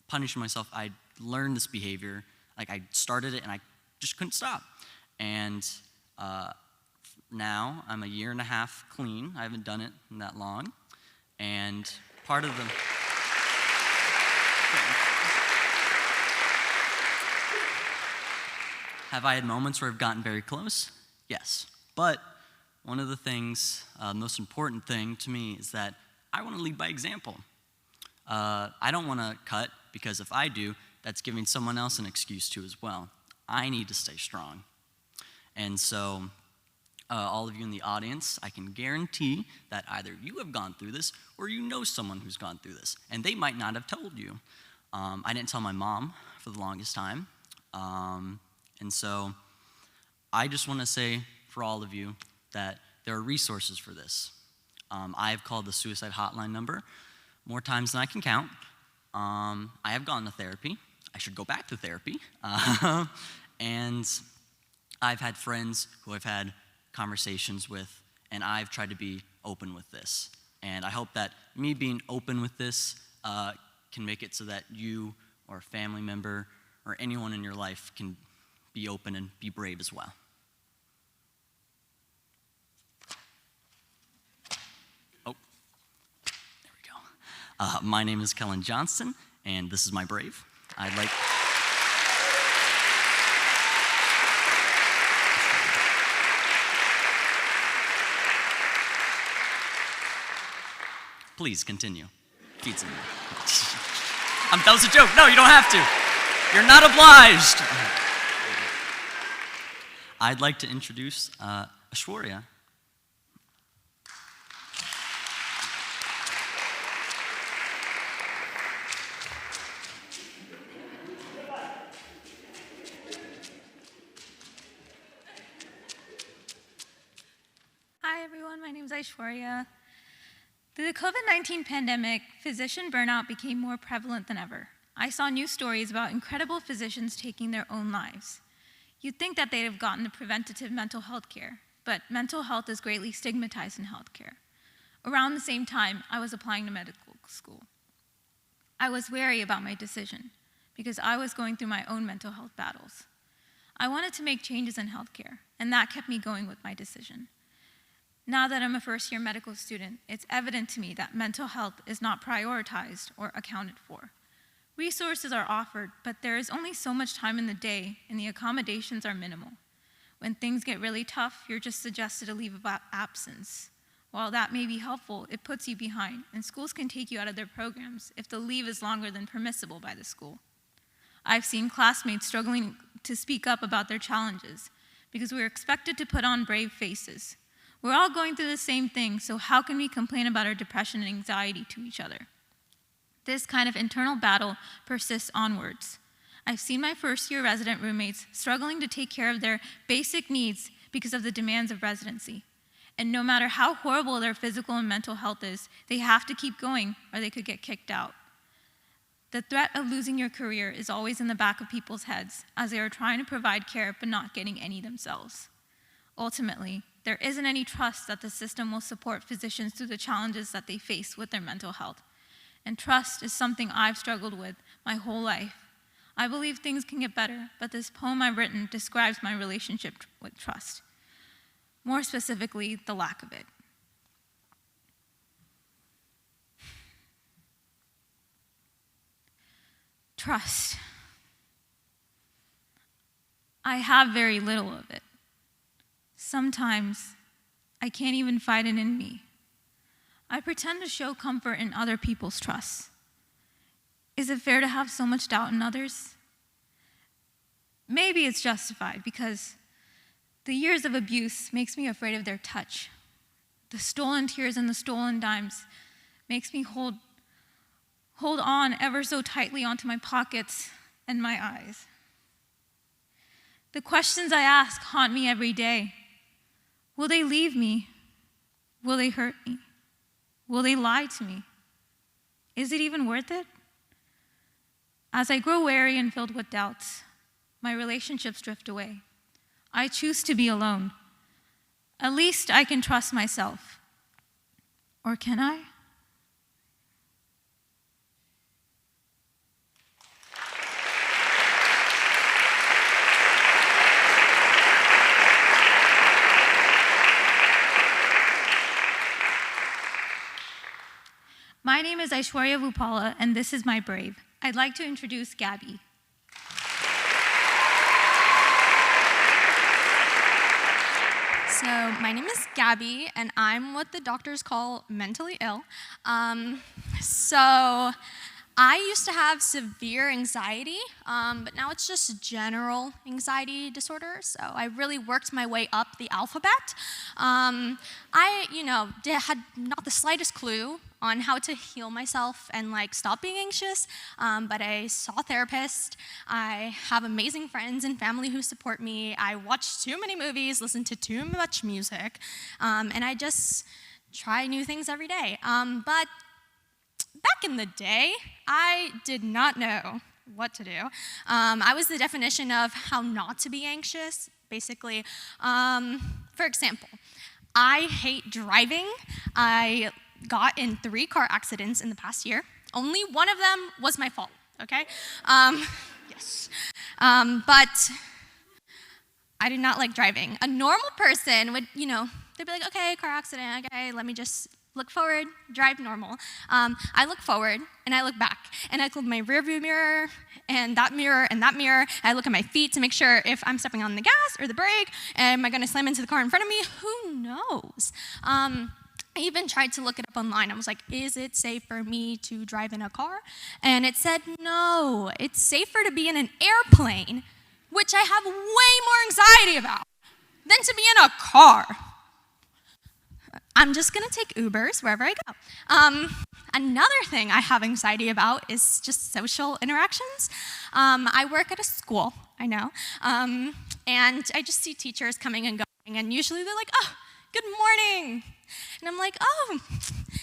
punishing myself. I learned this behavior. I started it and I just couldn't stop. And now I'm a year and a half clean. I haven't done it in that long. And part of the... Have I had moments where I've gotten very close? Yes. But one of the things, most important thing to me is that I want to lead by example. I don't want to cut, because if I do, that's giving someone else an excuse to as well. I need to stay strong. And so, all of you in the audience, I can guarantee that either you have gone through this or you know someone who's gone through this, and they might not have told you. I didn't tell my mom for the longest time. And so I just want to say for all of you that there are resources for this. I've called the suicide hotline number more times than I can count. I have gone to therapy. I should go back to therapy. And I've had friends who I've had conversations with, and I've tried to be open with this. And I hope that me being open with this can make it so that you or a family member or anyone in your life can be open and be brave as well. Oh, there we go. My name is Kellen Johnston, and this is my brave. I'd like... Please continue. Pizza. That was a joke. No, you don't have to. You're not obliged. I'd like to introduce Aishwarya. Hi everyone, my name is Aishwarya. Through the COVID-19 pandemic, physician burnout became more prevalent than ever. I saw news stories about incredible physicians taking their own lives. You'd think that they'd have gotten the preventative mental health care, but mental health is greatly stigmatized in healthcare. Around the same time, I was applying to medical school. I was wary about my decision because I was going through my own mental health battles. I wanted to make changes in healthcare, and that kept me going with my decision. Now that I'm a first-year medical student, it's evident to me that mental health is not prioritized or accounted for. Resources are offered, but there is only so much time in the day, and the accommodations are minimal. When things get really tough, you're just suggested a leave of absence. While that may be helpful, it puts you behind, and schools can take you out of their programs if the leave is longer than permissible by the school. I've seen classmates struggling to speak up about their challenges because we're expected to put on brave faces. We're all going through the same thing, so how can we complain about our depression and anxiety to each other? This kind of internal battle persists onwards. I've seen my first-year resident roommates struggling to take care of their basic needs because of the demands of residency. And no matter how horrible their physical and mental health is, they have to keep going or they could get kicked out. The threat of losing your career is always in the back of people's heads as they are trying to provide care but not getting any themselves. Ultimately, there isn't any trust that the system will support physicians through the challenges that they face with their mental health. And trust is something I've struggled with my whole life. I believe things can get better, but this poem I've written describes my relationship with trust. More specifically, the lack of it. Trust. I have very little of it. Sometimes I can't even find it in me. I pretend to show comfort in other people's trust. Is it fair to have so much doubt in others? Maybe it's justified because the years of abuse makes me afraid of their touch. The stolen tears and the stolen dimes makes me hold on ever so tightly onto my pockets and my eyes. The questions I ask haunt me every day. Will they leave me? Will they hurt me? Will they lie to me? Is it even worth it? As I grow wary and filled with doubts, my relationships drift away. I choose to be alone. At least I can trust myself. Or can I? My name is Aishwarya Vupala, and this is my brave. I'd like to introduce Gabby. So my name is Gabby, and I'm what the doctors call mentally ill. So I used to have severe anxiety, but now it's just general anxiety disorder. So I really worked my way up the alphabet. I, had not the slightest clue on how to heal myself and stop being anxious, but I saw a therapist. I have amazing friends and family who support me. I watch too many movies, listen to too much music, and I just try new things every day. But back in the day, I did not know what to do. I was the definition of how not to be anxious, basically. For example, I hate driving. I got in 3 car accidents in the past year. Only one of them was my fault, okay? Yes. But I did not like driving. A normal person would, they'd be like, okay, car accident, okay, let me just look forward, drive normal. I look forward, and I look back, and I look at my rearview mirror, and that mirror, and that mirror. I look at my feet to make sure if I'm stepping on the gas or the brake, am I gonna slam into the car in front of me? Who knows? I even tried to look it up online. I was like, is it safe for me to drive in a car? And it said, no, it's safer to be in an airplane, which I have way more anxiety about, than to be in a car. I'm just gonna take Ubers wherever I go. Another thing I have anxiety about is just social interactions. I work at a school, I know, and I just see teachers coming and going, and usually they're like, oh, good morning. And I'm like, oh.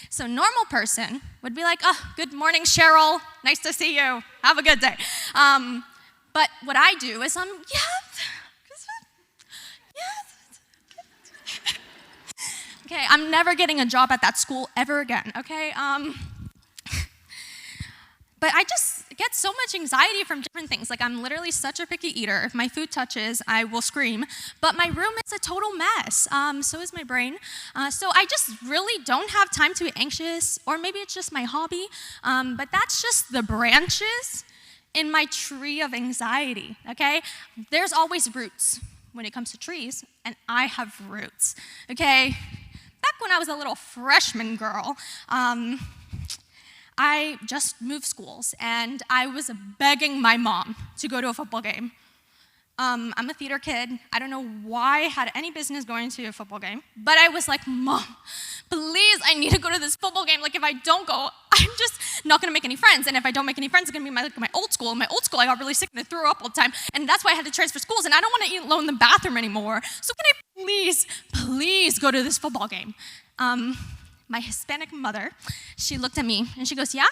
So a normal person would be like, oh, good morning, Cheryl. Nice to see you. Have a good day. But what I do is okay, I'm never getting a job at that school ever again, okay? But I just get so much anxiety from different things. I'm literally such a picky eater. If my food touches, I will scream. But my room is a total mess. So is my brain. So I just really don't have time to be anxious, or maybe it's just my hobby. But that's just the branches in my tree of anxiety, okay? There's always roots when it comes to trees, and I have roots, okay? Back when I was a little freshman girl, I just moved schools, and I was begging my mom to go to a football game. I'm a theater kid. I don't know why I had any business going to a football game, but I was like, Mom, please, I need to go to this football game. If I don't go, I'm just not gonna make any friends, and if I don't make any friends, it's gonna be my old school. In my old school, I got really sick and I threw up all the time, and that's why I had to transfer schools, and I don't wanna eat alone in the bathroom anymore. So can I please go to this football game? My Hispanic mother, she looked at me and she goes, yeah?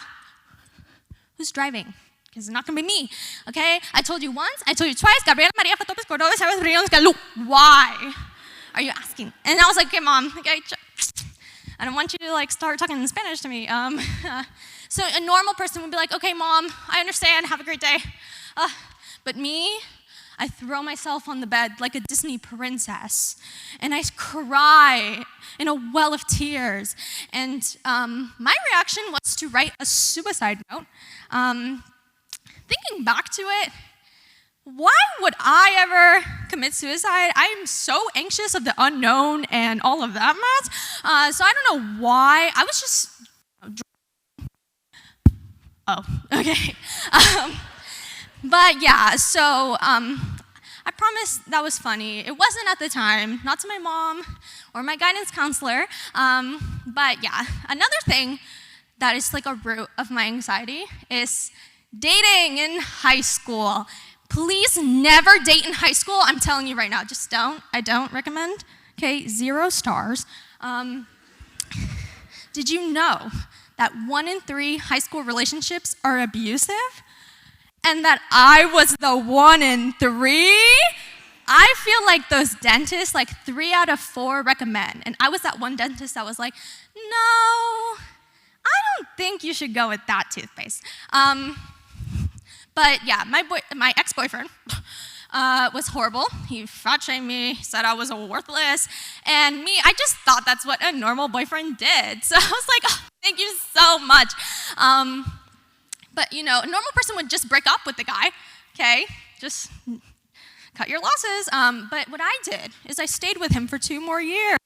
Who's driving? Because it's not gonna be me, okay? I told you once, I told you twice, Gabriela Maria Fatopes Cordova Chavez Briones Galu. Why are you asking? And I was like, okay, Mom, okay, I don't want you to start talking in Spanish to me. So a normal person would be like, okay, Mom, I understand, have a great day. But me, I throw myself on the bed like a Disney princess, and I cry in a well of tears. And my reaction was to write a suicide note. Thinking back to it, why would I ever commit suicide? I'm so anxious of the unknown and all of that mess. So I don't know why. I was just... Oh, okay. But yeah, so I promise that was funny. It wasn't at the time, not to my mom or my guidance counselor. But yeah, another thing that is a root of my anxiety is dating in high school. Please never date in high school. I'm telling you right now, just don't. I don't recommend. Okay, 0 stars. Did you know that 1 in 3 high school relationships are abusive? And that I was the 1 in 3? I feel like those dentists, 3 out of 4 recommend. And I was that one dentist that was like, no, I don't think you should go with that toothpaste. But yeah, my ex-boyfriend was horrible. He fat-shamed me, said I was worthless. And me, I just thought that's what a normal boyfriend did. So I was like, oh, thank you so much. But a normal person would just break up with the guy, okay? Just cut your losses. But what I did is I stayed with him for 2 more years.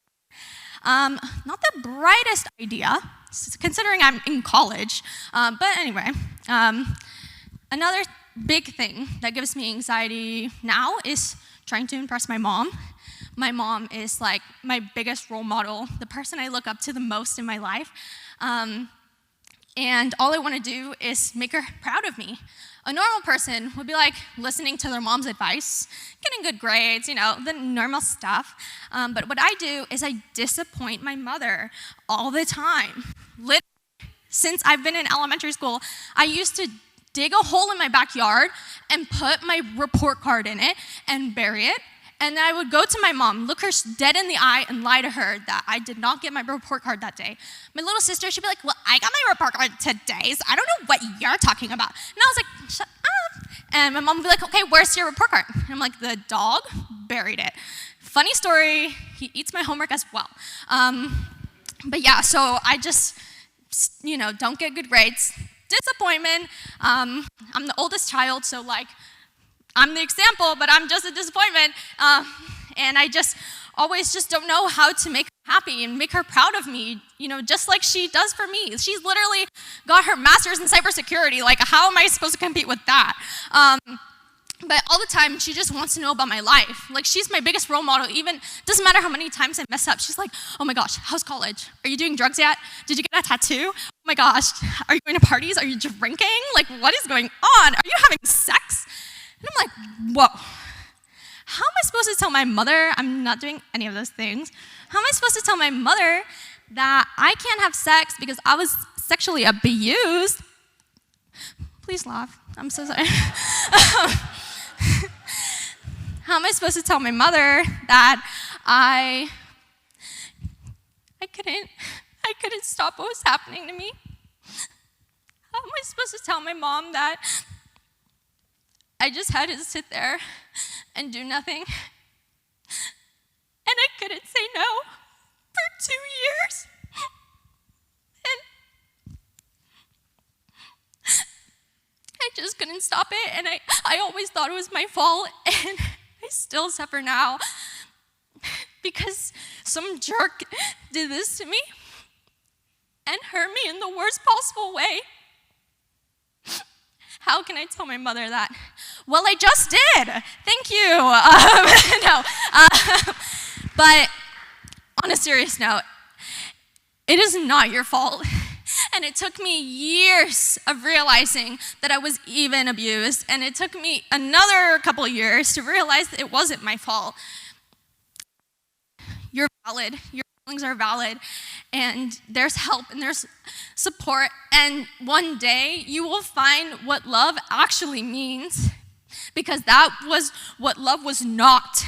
Not the brightest idea, considering I'm in college. But anyway, another big thing that gives me anxiety now is trying to impress my mom. My mom is like my biggest role model, the person I look up to the most in my life. And all I want to do is make her proud of me. A normal person would be like listening to their mom's advice, getting good grades, you know, the normal stuff. But what I do is I disappoint my mother all the time. Literally, since I've been in elementary school, I used to dig a hole in my backyard and put my report card in it and bury it. And then I would go to my mom, look her dead in the eye, and lie to her that I did not get my report card that day. My little sister, she'd be like, well, I got my report card today, so I don't know what you're talking about. And I was like, shut up. And my mom would be like, okay, where's your report card? And I'm like, the dog buried it. Funny story, he eats my homework as well. But yeah, so I just, you know, don't get good grades. Disappointment. I'm the oldest child, so like, I'm the example, but I'm just a disappointment. And I just always just don't know how to make her happy and make her proud of me, you know, just like she does for me. She's literally got her master's in cybersecurity. Like, how am I supposed to compete with that? But all the time, she just wants to know about my life. Like, she's my biggest role model. Even, doesn't matter how many times I mess up. She's like, oh my gosh, how's college? Are you doing drugs yet? Did you get a tattoo? Oh my gosh, are you going to parties? Are you drinking? Like, what is going on? Are you having sex? And I'm like, whoa, how am I supposed to tell my mother I'm not doing any of those things? How am I supposed to tell my mother that I can't have sex because I was sexually abused? Please laugh, I'm so sorry. How am I supposed to tell my mother that I couldn't stop what was happening to me? How am I supposed to tell my mom that I just had to sit there and do nothing? And I couldn't say no for 2 years. And I just couldn't stop it. And I always thought it was my fault. And I still suffer now because some jerk did this to me and hurt me in the worst possible way. How can I tell my mother that? Well, I just did. Thank you. But on a serious note, it is not your fault. And it took me years of realizing that I was even abused. And it took me another couple of years to realize that it wasn't my fault. You're valid. Your feelings are valid. And there's help and there's support. And one day you will find what love actually means, because that was what love was not.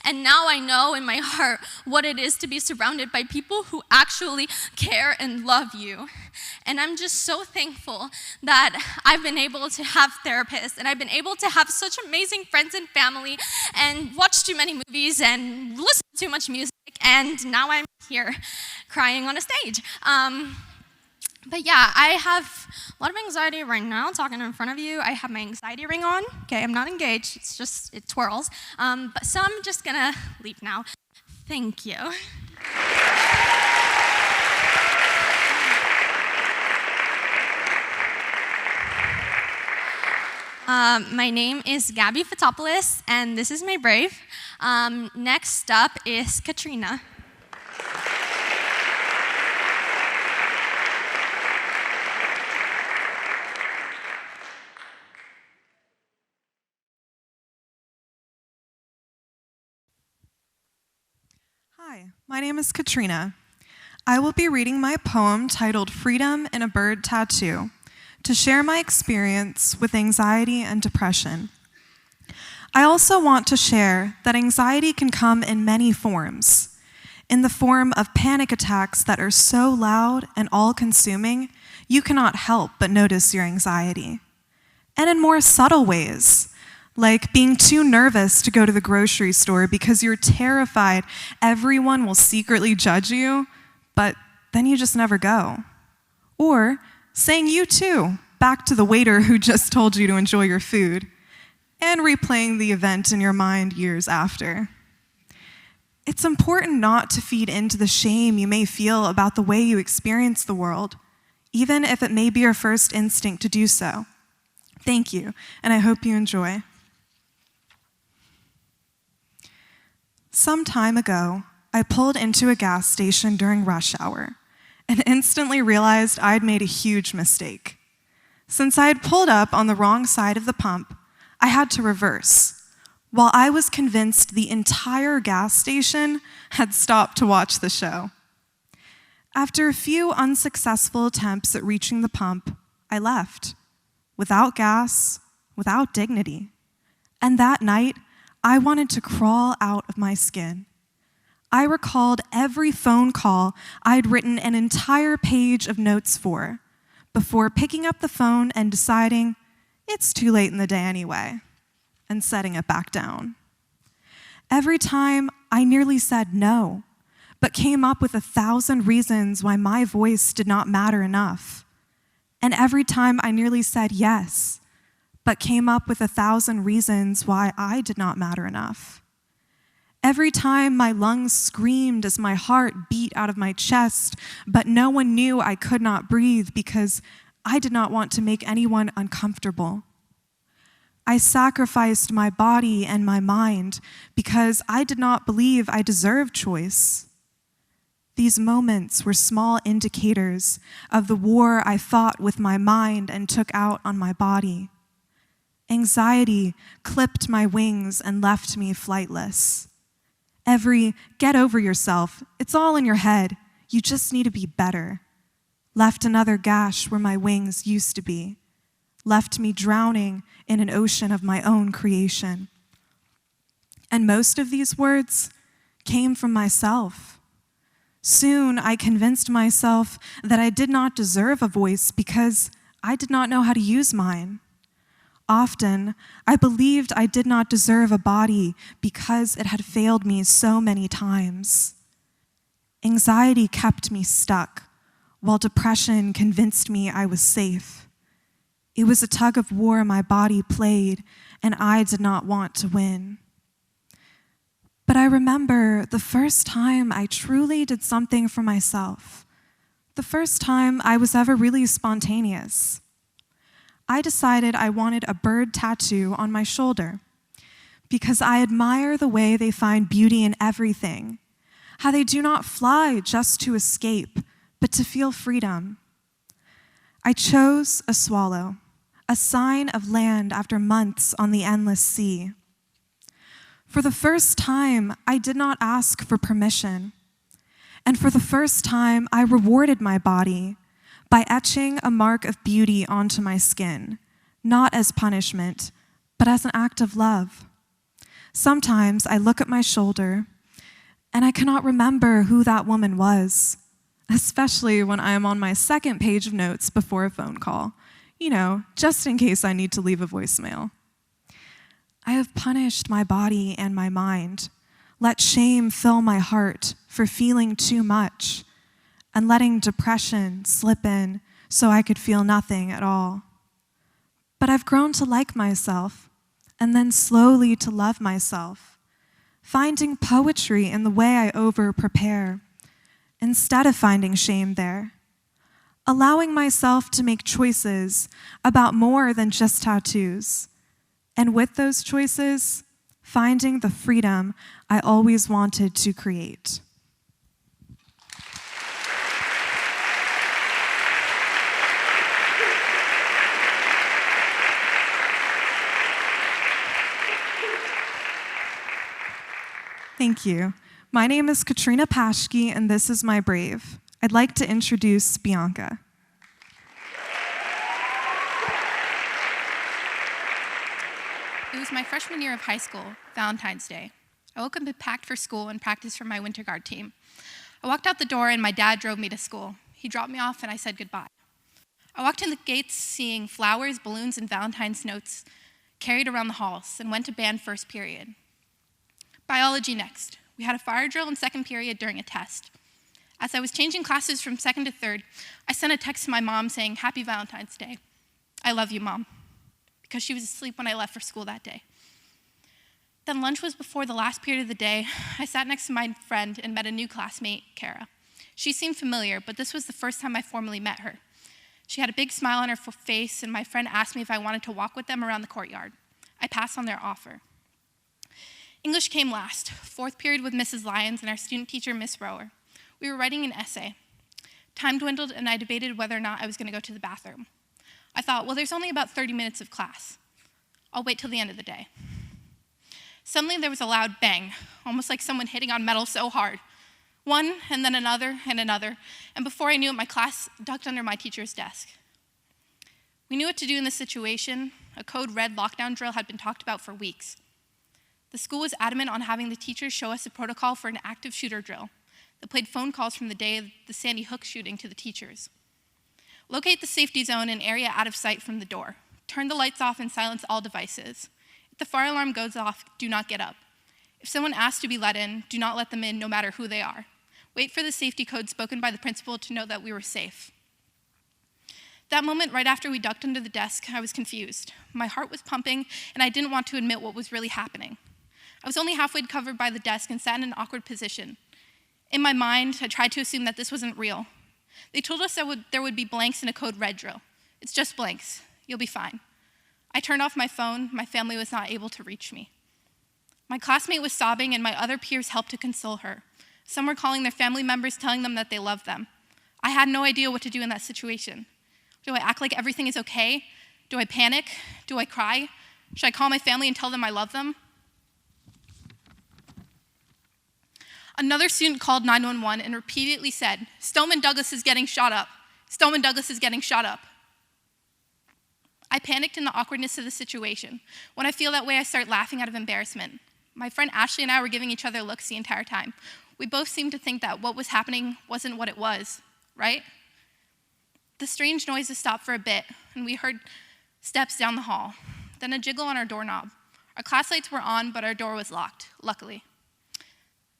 And now I know in my heart what it is to be surrounded by people who actually care and love you. And I'm just so thankful that I've been able to have therapists, and I've been able to have such amazing friends and family, and watch too many movies and listen to too much music, and now I'm here crying on a stage. But yeah, I have a lot of anxiety right now talking in front of you. I have my anxiety ring on. Okay, I'm not engaged. It's just, it twirls. So I'm just gonna leave now. Thank you. My name is Gabby Fotopoulos, and this is my Brave. Next up is Katrina. Hi, my name is Katrina. I will be reading my poem titled Freedom in a Bird Tattoo to share my experience with anxiety and depression. I also want to share that anxiety can come in many forms, in the form of panic attacks that are so loud and all-consuming, you cannot help but notice your anxiety, and in more subtle ways, like being too nervous to go to the grocery store because you're terrified everyone will secretly judge you, but then you just never go. Or saying you too back to the waiter who just told you to enjoy your food. and replaying the event in your mind years after. It's important not to feed into the shame you may feel about the way you experience the world, even if it may be your first instinct to do so. Thank you, and I hope you enjoy. Some time ago, I pulled into a gas station during rush hour and instantly realized I'd made a huge mistake. Since I had pulled up on the wrong side of the pump, I had to reverse, while I was convinced the entire gas station had stopped to watch the show. After a few unsuccessful attempts at reaching the pump, I left, without gas, without dignity. And that night, I wanted to crawl out of my skin. I recalled every phone call I'd written an entire page of notes for, before picking up the phone and deciding it's too late in the day anyway, and setting it back down. Every time I nearly said no, but came up with 1,000 reasons why my voice did not matter enough. And every time I nearly said yes, but came up with 1,000 reasons why I did not matter enough. Every time my lungs screamed as my heart beat out of my chest, but no one knew I could not breathe because I did not want to make anyone uncomfortable. I sacrificed my body and my mind because I did not believe I deserved choice. These moments were small indicators of the war I fought with my mind and took out on my body. Anxiety clipped my wings and left me flightless. Every "get over yourself, it's all in your head, you just need to be better," left another gash where my wings used to be, left me drowning in an ocean of my own creation. And most of these words came from myself. Soon I convinced myself that I did not deserve a voice because I did not know how to use mine. Often, I believed I did not deserve a body because it had failed me so many times. Anxiety kept me stuck, while depression convinced me I was safe. It was a tug of war my body played, and I did not want to win. But I remember the first time I truly did something for myself, the first time I was ever really spontaneous. I decided I wanted a bird tattoo on my shoulder because I admire the way they find beauty in everything, how they do not fly just to escape, but to feel freedom. I chose a swallow, a sign of land after months on the endless sea. For the first time, I did not ask for permission. And for the first time, I rewarded my body by etching a mark of beauty onto my skin, not as punishment, but as an act of love. Sometimes I look at my shoulder, and I cannot remember who that woman was, especially when I am on my second page of notes before a phone call, just in case I need to leave a voicemail. I have punished my body and my mind, let shame fill my heart for feeling too much, and letting depression slip in so I could feel nothing at all. But I've grown to like myself, and then slowly to love myself, finding poetry in the way I over-prepare, instead of finding shame there, allowing myself to make choices about more than just tattoos, and with those choices, finding the freedom I always wanted to create. Thank you. My name is Katrina Paschke, and this is My Brave. I'd like to introduce Bianca. It was my freshman year of high school, Valentine's Day. I woke up and packed for school and practiced for my winter guard team. I walked out the door and my dad drove me to school. He dropped me off and I said goodbye. I walked in the gates seeing flowers, balloons, and Valentine's notes carried around the halls and went to band first period. Biology next. We had a fire drill in second period during a test. As I was changing classes from second to third, I sent a text to my mom saying, "Happy Valentine's Day. I love you, Mom." because she was asleep when I left for school that day. Then lunch was before the last period of the day. I sat next to my friend and met a new classmate, Kara. She seemed familiar, but this was the first time I formally met her. She had a big smile on her face, and my friend asked me if I wanted to walk with them around the courtyard. I passed on their offer. English came last, fourth period with Mrs. Lyons and our student teacher, Miss Rower. We were writing an essay. Time dwindled, and I debated whether or not I was going to go to the bathroom. I thought, well, there's only about 30 minutes of class. I'll wait till the end of the day. Suddenly, there was a loud bang, almost like someone hitting on metal so hard. One, and then another, and before I knew it, my class ducked under my teacher's desk. We knew what to do in this situation. A code red lockdown drill had been talked about for weeks. The school was adamant on having the teachers show us a protocol for an active shooter drill that played phone calls from the day of the Sandy Hook shooting to the teachers. Locate the safety zone, an area out of sight from the door. Turn the lights off and silence all devices. If the fire alarm goes off, do not get up. If someone asks to be let in, do not let them in, no matter who they are. Wait for the safety code spoken by the principal to know that we were safe. That moment, right after we ducked under the desk, I was confused. My heart was pumping, and I didn't want to admit what was really happening. I was only halfway covered by the desk and sat in an awkward position. In my mind, I tried to assume that this wasn't real. They told us there would be blanks in a code red drill. It's just blanks. You'll be fine. I turned off my phone. My family was not able to reach me. My classmate was sobbing, and my other peers helped to console her. Some were calling their family members, telling them that they loved them. I had no idea what to do in that situation. Do I act like everything is okay? Do I panic? Do I cry? Should I call my family and tell them I love them? Another student called 911 and repeatedly said, "Stoneman Douglas is getting shot up. Stoneman Douglas is getting shot up." I panicked in the awkwardness of the situation. When I feel that way, I start laughing out of embarrassment. My friend Ashley and I were giving each other looks the entire time. We both seemed to think that what was happening wasn't what it was, right? The strange noises stopped for a bit, and we heard steps down the hall, then a jiggle on our doorknob. Our class lights were on, but our door was locked, luckily.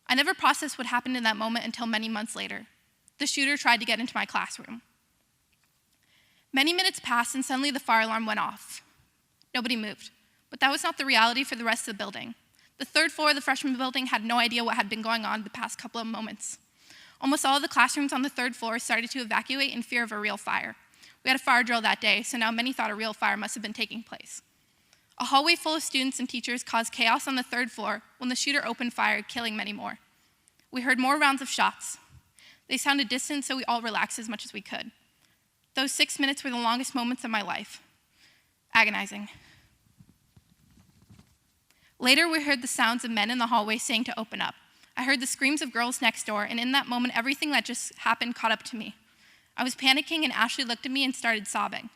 I never processed what happened in that moment until many months later. The shooter tried to get into my classroom. Many minutes passed, and suddenly the fire alarm went off. Nobody moved, but that was not the reality for the rest of the building. The third floor of the freshman building had no idea what had been going on the past couple of moments. Almost all of the classrooms on the third floor started to evacuate in fear of a real fire. We had a fire drill that day, so now many thought a real fire must have been taking place. A hallway full of students and teachers caused chaos on the third floor when the shooter opened fire, killing many more. We heard more rounds of shots. They sounded distant, so we all relaxed as much as we could. Those 6 minutes were the longest moments of my life. Agonizing. Later, we heard the sounds of men in the hallway saying to open up. I heard the screams of girls next door, and in that moment, everything that just happened caught up to me. I was panicking, and Ashley looked at me and started sobbing.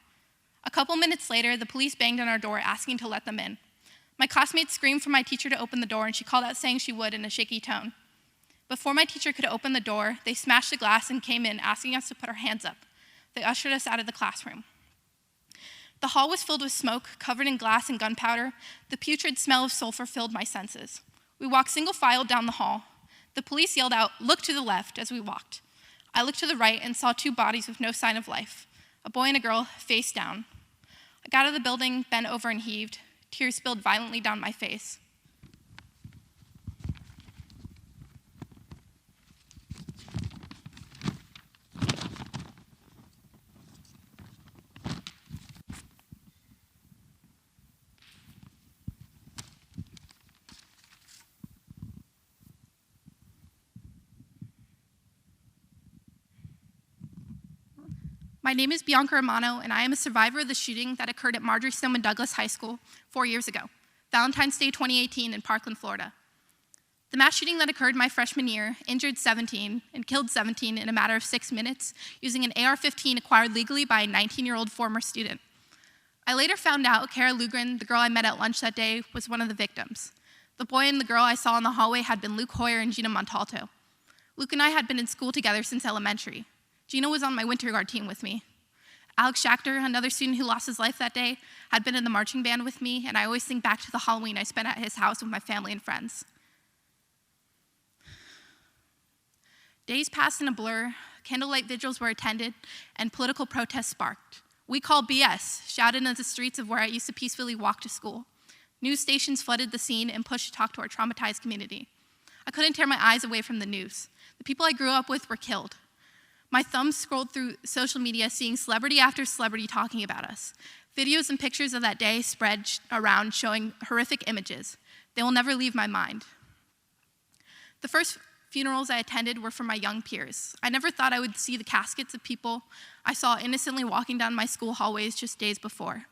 A couple minutes later, the police banged on our door, asking to let them in. My classmates screamed for my teacher to open the door, and she called out saying she would in a shaky tone. Before my teacher could open the door, they smashed the glass and came in, asking us to put our hands up. They ushered us out of the classroom. The hall was filled with smoke, covered in glass and gunpowder. The putrid smell of sulfur filled my senses. We walked single file down the hall. The police yelled out, "Look to the left," as we walked. I looked to the right and saw two bodies with no sign of life, a boy and a girl, face down. I got out of the building, bent over and heaved. Tears spilled violently down my face. My name is Bianca Romano, and I am a survivor of the shooting that occurred at Marjory Stoneman Douglas High School 4 years ago, Valentine's Day 2018 in Parkland, Florida. The mass shooting that occurred my freshman year injured 17 and killed 17 in a matter of 6 minutes using an AR-15 acquired legally by a 19-year-old former student. I later found out Kara Lugren, the girl I met at lunch that day, was one of the victims. The boy and the girl I saw in the hallway had been Luke Hoyer and Gina Montalto. Luke and I had been in school together since elementary. Gina was on my winter guard team with me. Alex Schachter, another student who lost his life that day, had been in the marching band with me, and I always think back to the Halloween I spent at his house with my family and friends. Days passed in a blur, candlelight vigils were attended, and political protests sparked. "We call BS," shouted in the streets of where I used to peacefully walk to school. News stations flooded the scene and pushed to talk to our traumatized community. I couldn't tear my eyes away from the news. The people I grew up with were killed. My thumb scrolled through social media, seeing celebrity after celebrity talking about us. Videos and pictures of that day spread around, showing horrific images. They will never leave my mind. The first funerals I attended were for my young peers. I never thought I would see the caskets of people I saw innocently walking down my school hallways just days before.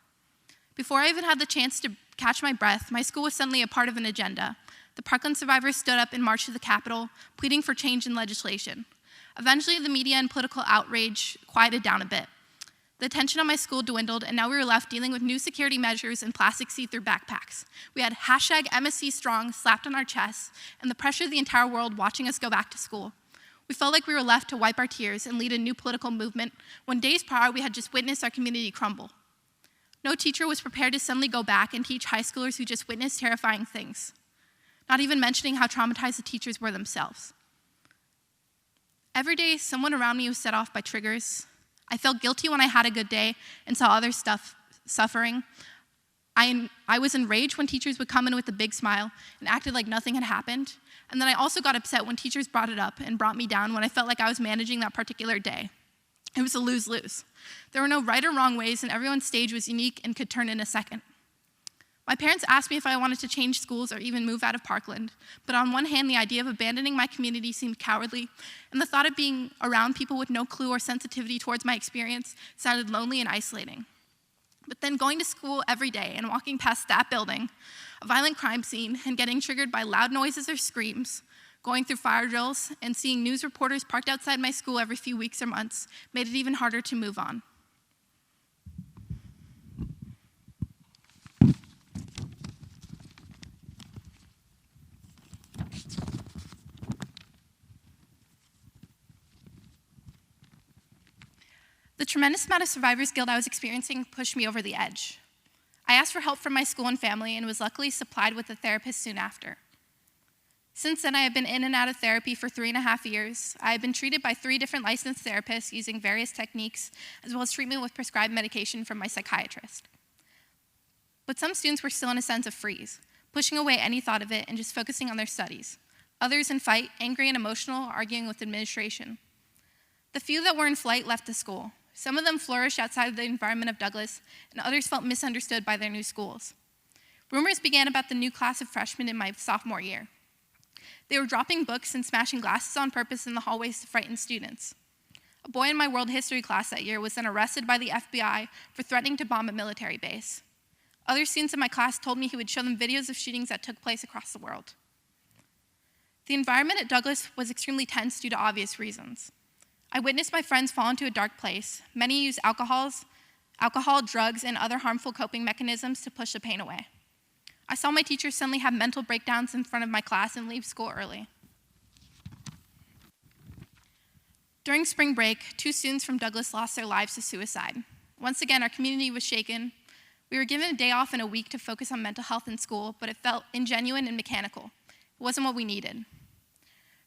Before I even had the chance to catch my breath, my school was suddenly a part of an agenda. The Parkland survivors stood up and marched to the Capitol, pleading for change in legislation. Eventually, the media and political outrage quieted down a bit. The attention on my school dwindled, and now we were left dealing with new security measures and plastic see-through backpacks. We had hashtag MSC Strong slapped on our chests, and the pressure of the entire world watching us go back to school. We felt like we were left to wipe our tears and lead a new political movement when days prior we had just witnessed our community crumble. No teacher was prepared to suddenly go back and teach high schoolers who just witnessed terrifying things, not even mentioning how traumatized the teachers were themselves. Every day, someone around me was set off by triggers. I felt guilty when I had a good day and saw others suffering. I was enraged when teachers would come in with a big smile and acted like nothing had happened. And then I also got upset when teachers brought it up and brought me down when I felt like I was managing that particular day. It was a lose-lose. There were no right or wrong ways, and everyone's stage was unique and could turn in a second. My parents asked me if I wanted to change schools or even move out of Parkland, but on one hand, the idea of abandoning my community seemed cowardly, and the thought of being around people with no clue or sensitivity towards my experience sounded lonely and isolating. But then going to school every day and walking past that building, a violent crime scene, and getting triggered by loud noises or screams, going through fire drills, and seeing news reporters parked outside my school every few weeks or months made it even harder to move on. The tremendous amount of survivor's guilt I was experiencing pushed me over the edge. I asked for help from my school and family and was luckily supplied with a therapist soon after. Since then, I have been in and out of therapy for 3.5 years. I have been treated by 3 different licensed therapists using various techniques, as well as treatment with prescribed medication from my psychiatrist. But some students were still in a sense of freeze, pushing away any thought of it and just focusing on their studies. Others in fight, angry and emotional, arguing with administration. The few that were in flight left the school. Some of them flourished outside of the environment of Douglas, and others felt misunderstood by their new schools. Rumors began about the new class of freshmen in my sophomore year. They were dropping books and smashing glasses on purpose in the hallways to frighten students. A boy in my world history class that year was then arrested by the FBI for threatening to bomb a military base. Other students in my class told me he would show them videos of shootings that took place across the world. The environment at Douglas was extremely tense due to obvious reasons. I witnessed my friends fall into a dark place. Many used alcohol, drugs, and other harmful coping mechanisms to push the pain away. I saw my teachers suddenly have mental breakdowns in front of my class and leave school early. During spring break, 2 students from Douglas lost their lives to suicide. Once again, our community was shaken. We were given a day off in a week to focus on mental health in school, but it felt ingenuine and mechanical. It wasn't what we needed.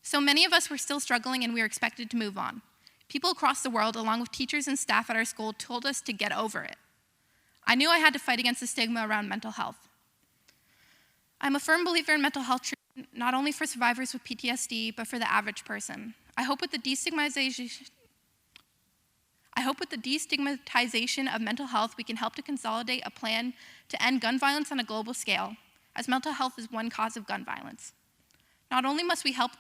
So many of us were still struggling, and we were expected to move on. People across the world, along with teachers and staff at our school, told us to get over it. I knew I had to fight against the stigma around mental health. I'm a firm believer in mental health treatment, not only for survivors with PTSD, but for the average person. I hope with the destigmatization of mental health, we can help to consolidate a plan to end gun violence on a global scale, as mental health is one cause of gun violence. Not only must we help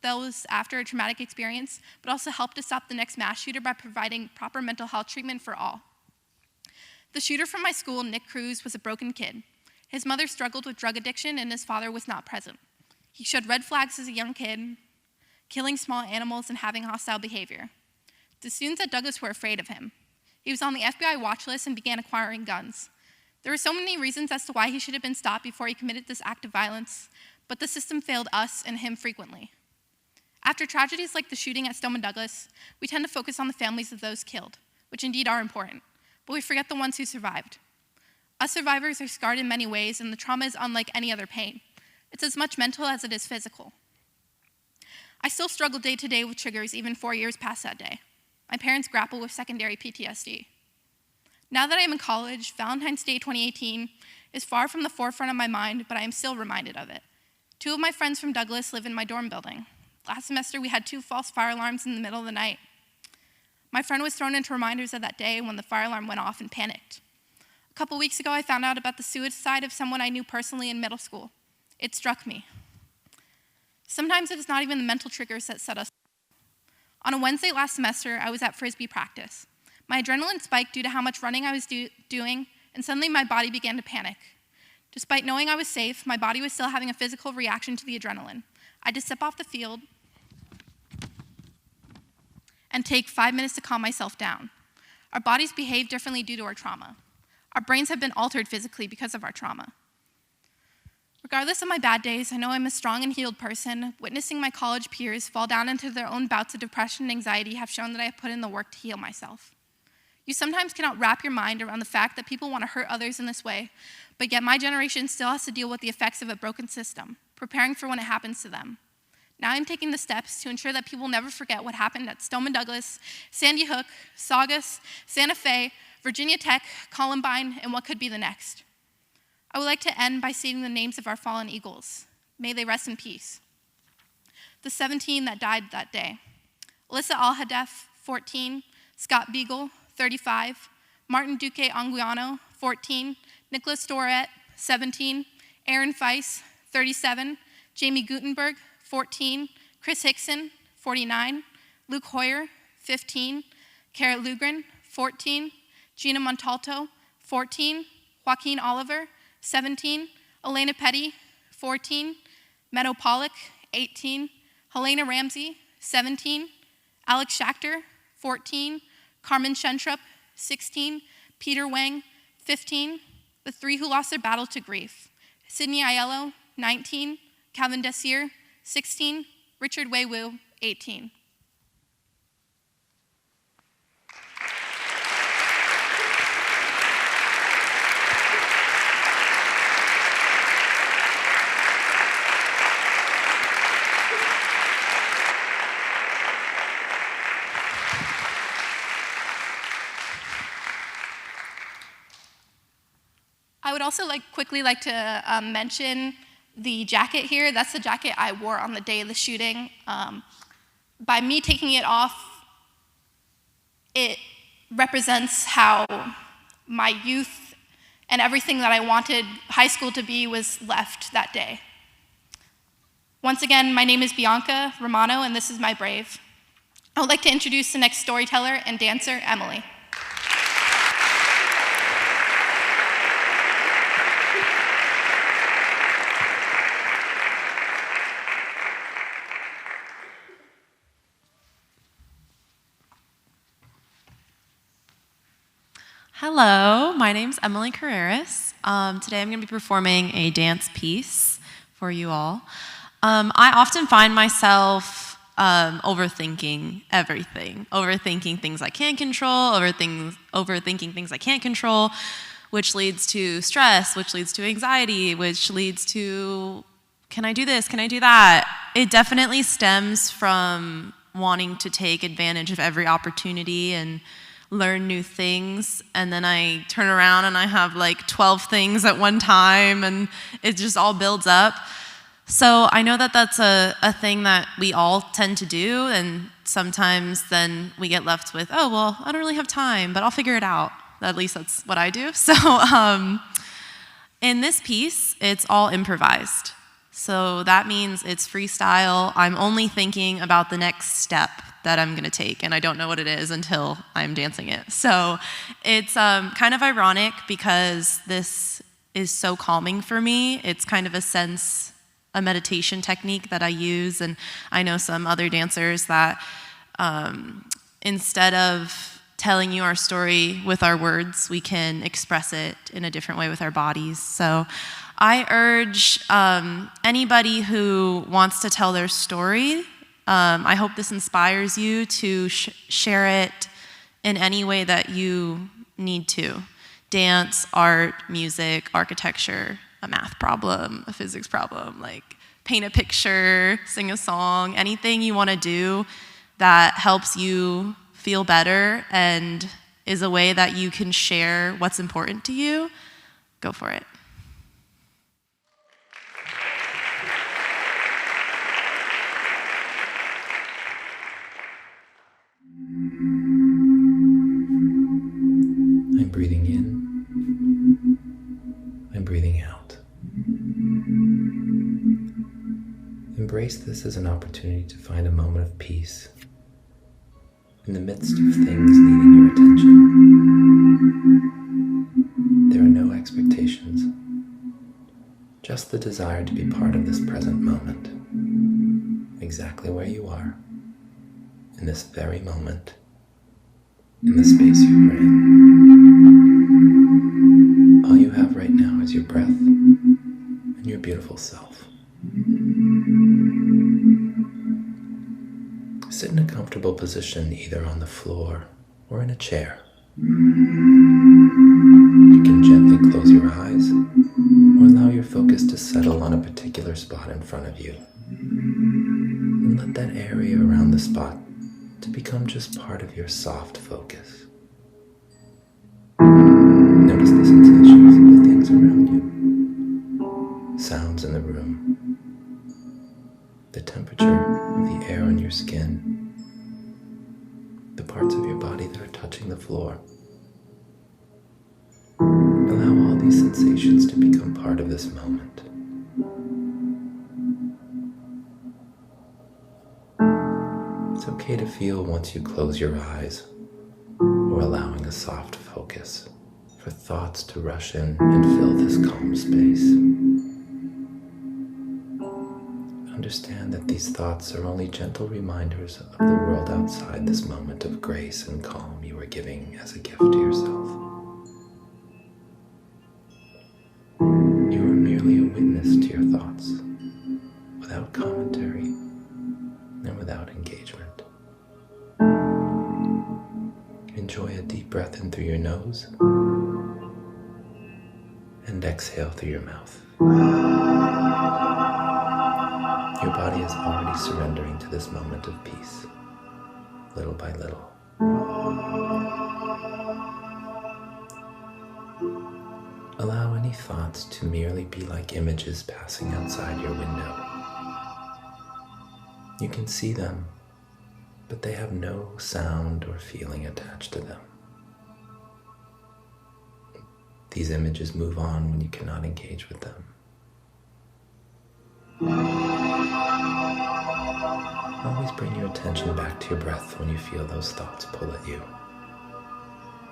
those after a traumatic experience, but also help to stop the next mass shooter by providing proper mental health treatment for all. The shooter from my school, Nick Cruz, was a broken kid. His mother struggled with drug addiction and his father was not present. He showed red flags as a young kid, killing small animals and having hostile behavior. The students at Douglas were afraid of him. He was on the FBI watch list and began acquiring guns. There were so many reasons as to why he should have been stopped before he committed this act of violence, but the system failed us and him frequently. After tragedies like the shooting at Stoneman Douglas, we tend to focus on the families of those killed, which indeed are important, but we forget the ones who survived. Us survivors are scarred in many ways, and the trauma is unlike any other pain. It's as much mental as it is physical. I still struggle day to day with triggers even 4 years past that day. My parents grapple with secondary PTSD. Now that I am in college, Valentine's Day 2018 is far from the forefront of my mind, but I am still reminded of it. 2 of my friends from Douglas live in my dorm building. Last semester, we had 2 false fire alarms in the middle of the night. My friend was thrown into reminders of that day when the fire alarm went off and panicked. A couple weeks ago, I found out about the suicide of someone I knew personally in middle school. It struck me. Sometimes it is not even the mental triggers that set us. On a Wednesday last semester, I was at Frisbee practice. My adrenaline spiked due to how much running I was doing, and suddenly my body began to panic. Despite knowing I was safe, my body was still having a physical reaction to the adrenaline. I had to step off the field and take 5 minutes to calm myself down. Our bodies behave differently due to our trauma. Our brains have been altered physically because of our trauma. Regardless of my bad days, I know I'm a strong and healed person. Witnessing my college peers fall down into their own bouts of depression and anxiety have shown that I have put in the work to heal myself. You sometimes cannot wrap your mind around the fact that people want to hurt others in this way, but yet my generation still has to deal with the effects of a broken system, preparing for when it happens to them. Now I'm taking the steps to ensure that people never forget what happened at Stoneman Douglas, Sandy Hook, Saugus, Santa Fe, Virginia Tech, Columbine, and what could be the next. I would like to end by stating the names of our fallen Eagles. May they rest in peace. The 17 that died that day: Alyssa Alhadeff, 14, Scott Beagle, 35, Martin Duque Anguiano, 14, Nicholas Dorette, 17, Aaron Feiss, 37, Jamie Gutenberg, 14, Chris Hickson, 49, Luke Hoyer, 15, Kara Lugren, 14, Gina Montalto, 14, Joaquin Oliver, 17, Elena Petty, 14, Meadow Pollock, 18, Helena Ramsey, 17, Alex Schachter, 14, Carmen Shentrup, 16, Peter Wang, 15, the 3 who lost their battle to grief: Sydney Aiello, 19, Calvin Desir, 16, Richard Wei Wu, 18. I would also quickly like to mention the jacket here. That's the jacket I wore on the day of the shooting. By me taking it off, it represents how my youth and everything that I wanted high school to be was left that day. Once again, my name is Bianca Romano, and this is my Brave. I would like to introduce the next storyteller and dancer, Emily. Hello, my name's Emily Carreras. Today I'm going to be performing a dance piece for you all. I often find myself overthinking everything, overthinking things I can control, overthinking things I can't control, which leads to stress, which leads to anxiety, which leads to, can I do this, can I do that? It definitely stems from wanting to take advantage of every opportunity and learn new things, and then I turn around and I have like 12 things at one time, and it just all builds up. So I know that that's a thing that we all tend to do, and sometimes then we get left with, oh, well, I don't really have time, but I'll figure it out. At least that's what I do. So in this piece, it's all improvised. So that means it's freestyle. I'm only thinking about the next step that I'm gonna take, and I don't know what it is until I'm dancing it. So it's kind of ironic because this is so calming for me. It's kind of a meditation technique that I use, and I know some other dancers that instead of telling you our story with our words, we can express it in a different way with our bodies. So I urge anybody who wants to tell their story, I hope this inspires you to share it in any way that you need to. Dance, art, music, architecture, a math problem, a physics problem, like paint a picture, sing a song, anything you want to do that helps you feel better and is a way that you can share what's important to you, go for it. I'm breathing in. I'm breathing out. Embrace this as an opportunity to find a moment of peace in the midst of things needing your attention. There are no expectations, just the desire to be part of this present moment, exactly where you are, in this very moment, in the space you are in. All you have right now is your breath and your beautiful self. Sit in a comfortable position either on the floor or in a chair. You can gently close your eyes or allow your focus to settle on a particular spot in front of you. And let that area around the spot to become just part of your soft focus. Notice the sensations of the things around you, sounds in the room, the temperature of the air on your skin, the parts of your body that are touching the floor. Allow all these sensations to become part of this moment. It's okay to feel once you close your eyes or allowing a soft focus for thoughts to rush in and fill this calm space. Understand that these thoughts are only gentle reminders of the world outside this moment of grace and calm you are giving as a gift to yourself. You are merely a witness to your thoughts, without commentary and without engagement. Enjoy a deep breath in through your nose and exhale through your mouth. Your body is already surrendering to this moment of peace, little by little. Allow any thoughts to merely be like images passing outside your window. You can see them, but they have no sound or feeling attached to them. These images move on when you cannot engage with them. Always bring your attention back to your breath when you feel those thoughts pull at you.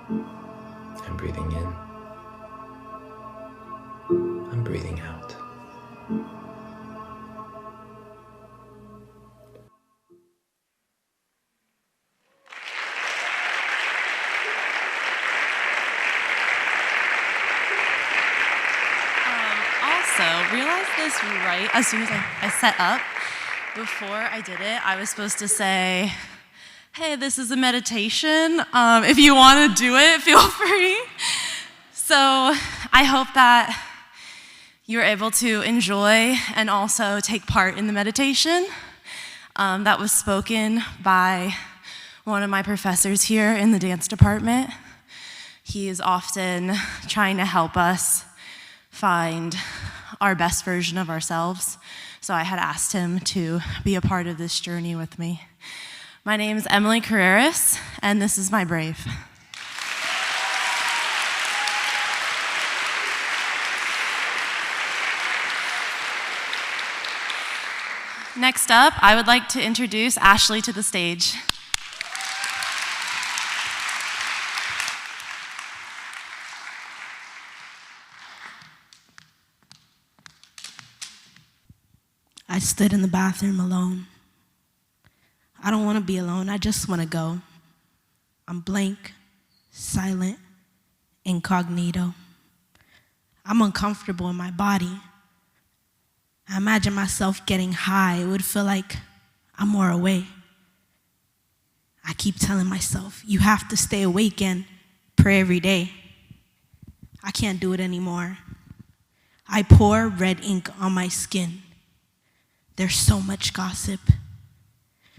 I'm breathing in. I'm breathing out. Realized this right as soon as I set up. Before I did it, I was supposed to say, hey, this is a meditation. If you want to do it, feel free. So I hope that you're able to enjoy and also take part in the meditation that was spoken by one of my professors here in the dance department. He is often trying to help us find our best version of ourselves. So I had asked him to be a part of this journey with me. My name is Emily Carreras, and this is my Brave. Next up, I would like to introduce Ashley to the stage. I stood in the bathroom alone. I don't want to be alone, I just want to go. I'm blank, silent, incognito. I'm uncomfortable in my body. I imagine myself getting high. It would feel like I'm more away. I keep telling myself, you have to stay awake and pray every day. I can't do it anymore. I pour red ink on my skin. There's so much gossip.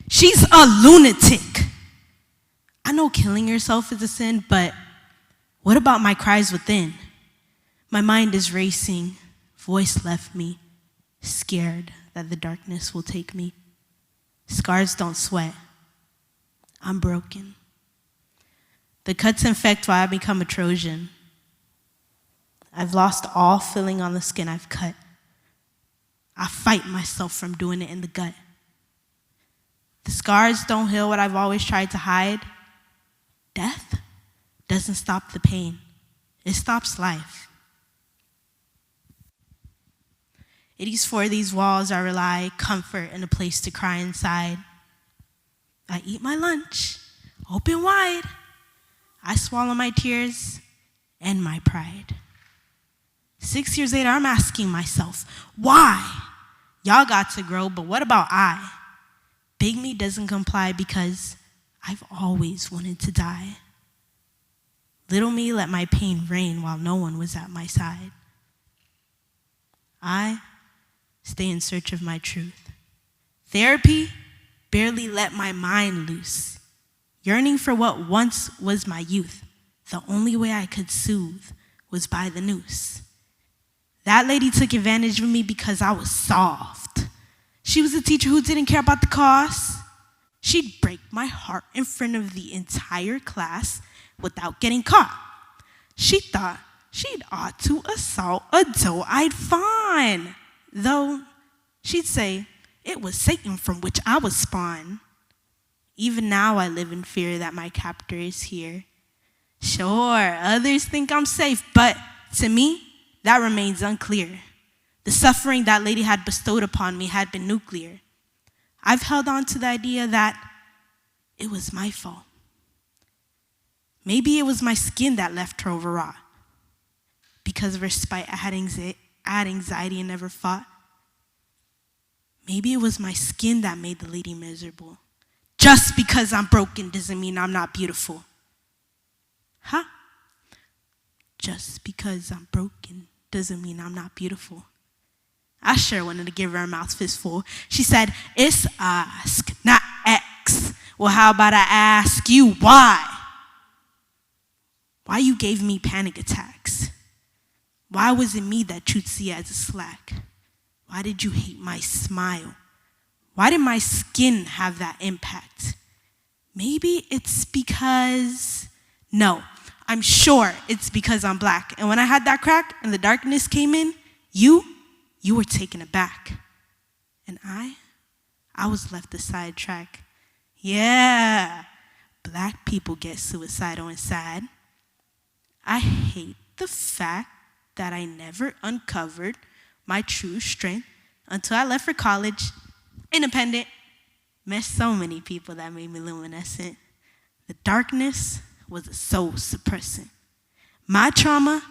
She's a lunatic. I know killing yourself is a sin, but what about my cries within? My mind is racing, voice left me, scared that the darkness will take me. Scars don't sweat. I'm broken. The cuts infect while I become a Trojan. I've lost all feeling on the skin I've cut. I fight myself from doing it in the gut. The scars don't heal what I've always tried to hide. Death doesn't stop the pain. It stops life. It is for these walls I rely, comfort and a place to cry inside. I eat my lunch, open wide. I swallow my tears and my pride. 6 years later, I'm asking myself, why? Y'all got to grow, but what about I? Big me doesn't comply because I've always wanted to die. Little me let my pain reign while no one was at my side. I stay in search of my truth. Therapy barely let my mind loose. Yearning for what once was my youth, the only way I could soothe was by the noose. That lady took advantage of me because I was soft. She was a teacher who didn't care about the cost. She'd break my heart in front of the entire class without getting caught. She thought she'd ought to assault a doe I'd find. Though she'd say it was Satan from which I was spawned. Even now I live in fear that my captor is here. Sure, others think I'm safe, but to me, that remains unclear. The suffering that lady had bestowed upon me had been nuclear. I've held on to the idea that it was my fault. Maybe it was my skin that left her overwrought. Because of her spite, I had anxiety and never fought. Maybe it was my skin that made the lady miserable. Just because I'm broken doesn't mean I'm not beautiful. Huh? Just because I'm broken doesn't mean I'm not beautiful. I sure wanted to give her a mouth fistful. She said, it's ask, not X. Well, how about I ask you why? Why you gave me panic attacks? Why was it me that you'd see as a slack? Why did you hate my smile? Why did my skin have that impact? Maybe it's because, no, I'm sure it's because I'm black. And when I had that crack and the darkness came in, you were taken aback. And I was left a sidetrack. Yeah, black people get suicidal and sad. I hate the fact that I never uncovered my true strength until I left for college, independent, met so many people that made me luminescent. The darkness was a soul suppressant. My trauma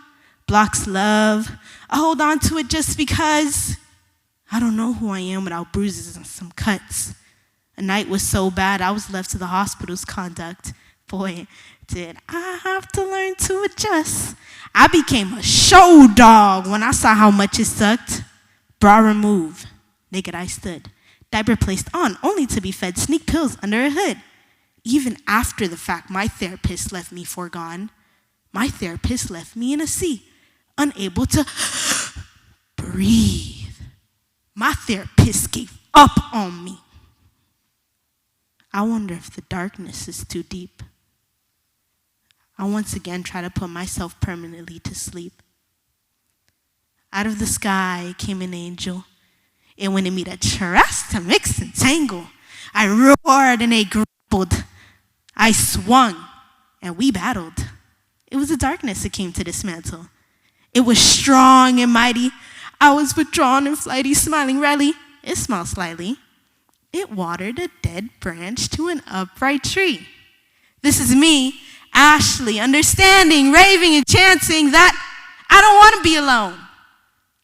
blocks love. I hold on to it just because I don't know who I am without bruises and some cuts. A night was so bad, I was left to the hospital's conduct. Boy, did I have to learn to adjust. I became a show dog when I saw how much it sucked. Bra removed, naked I stood. Diaper placed on, only to be fed sneak pills under a hood. Even after the fact, my therapist left me foregone. My therapist left me in a sea, unable to breathe. My therapist gave up on me. I wonder if the darkness is too deep. I once again try to put myself permanently to sleep. Out of the sky came an angel. It wanted me to trust, to mix and tangle. I roared and they grappled. I swung and we battled. It was the darkness that came to dismantle. It was strong and mighty. I was withdrawn and flighty, smiling rarely. It smiled slightly. It watered a dead branch to an upright tree. This is me, Ashley, understanding, raving, and chanting that I don't want to be alone.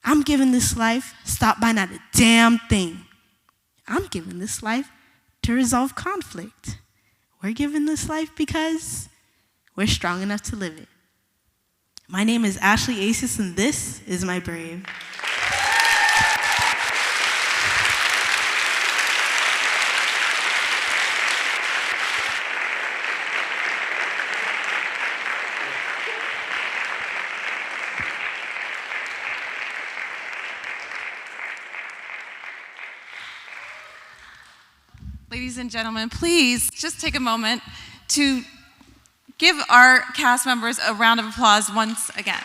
I'm giving this life, stopped by not a damn thing. I'm giving this life to resolve conflict. We're giving this life because we're strong enough to live it. My name is Ashley Aces, and this is my brave. Ladies and gentlemen, please just take a moment to give our cast members a round of applause once again.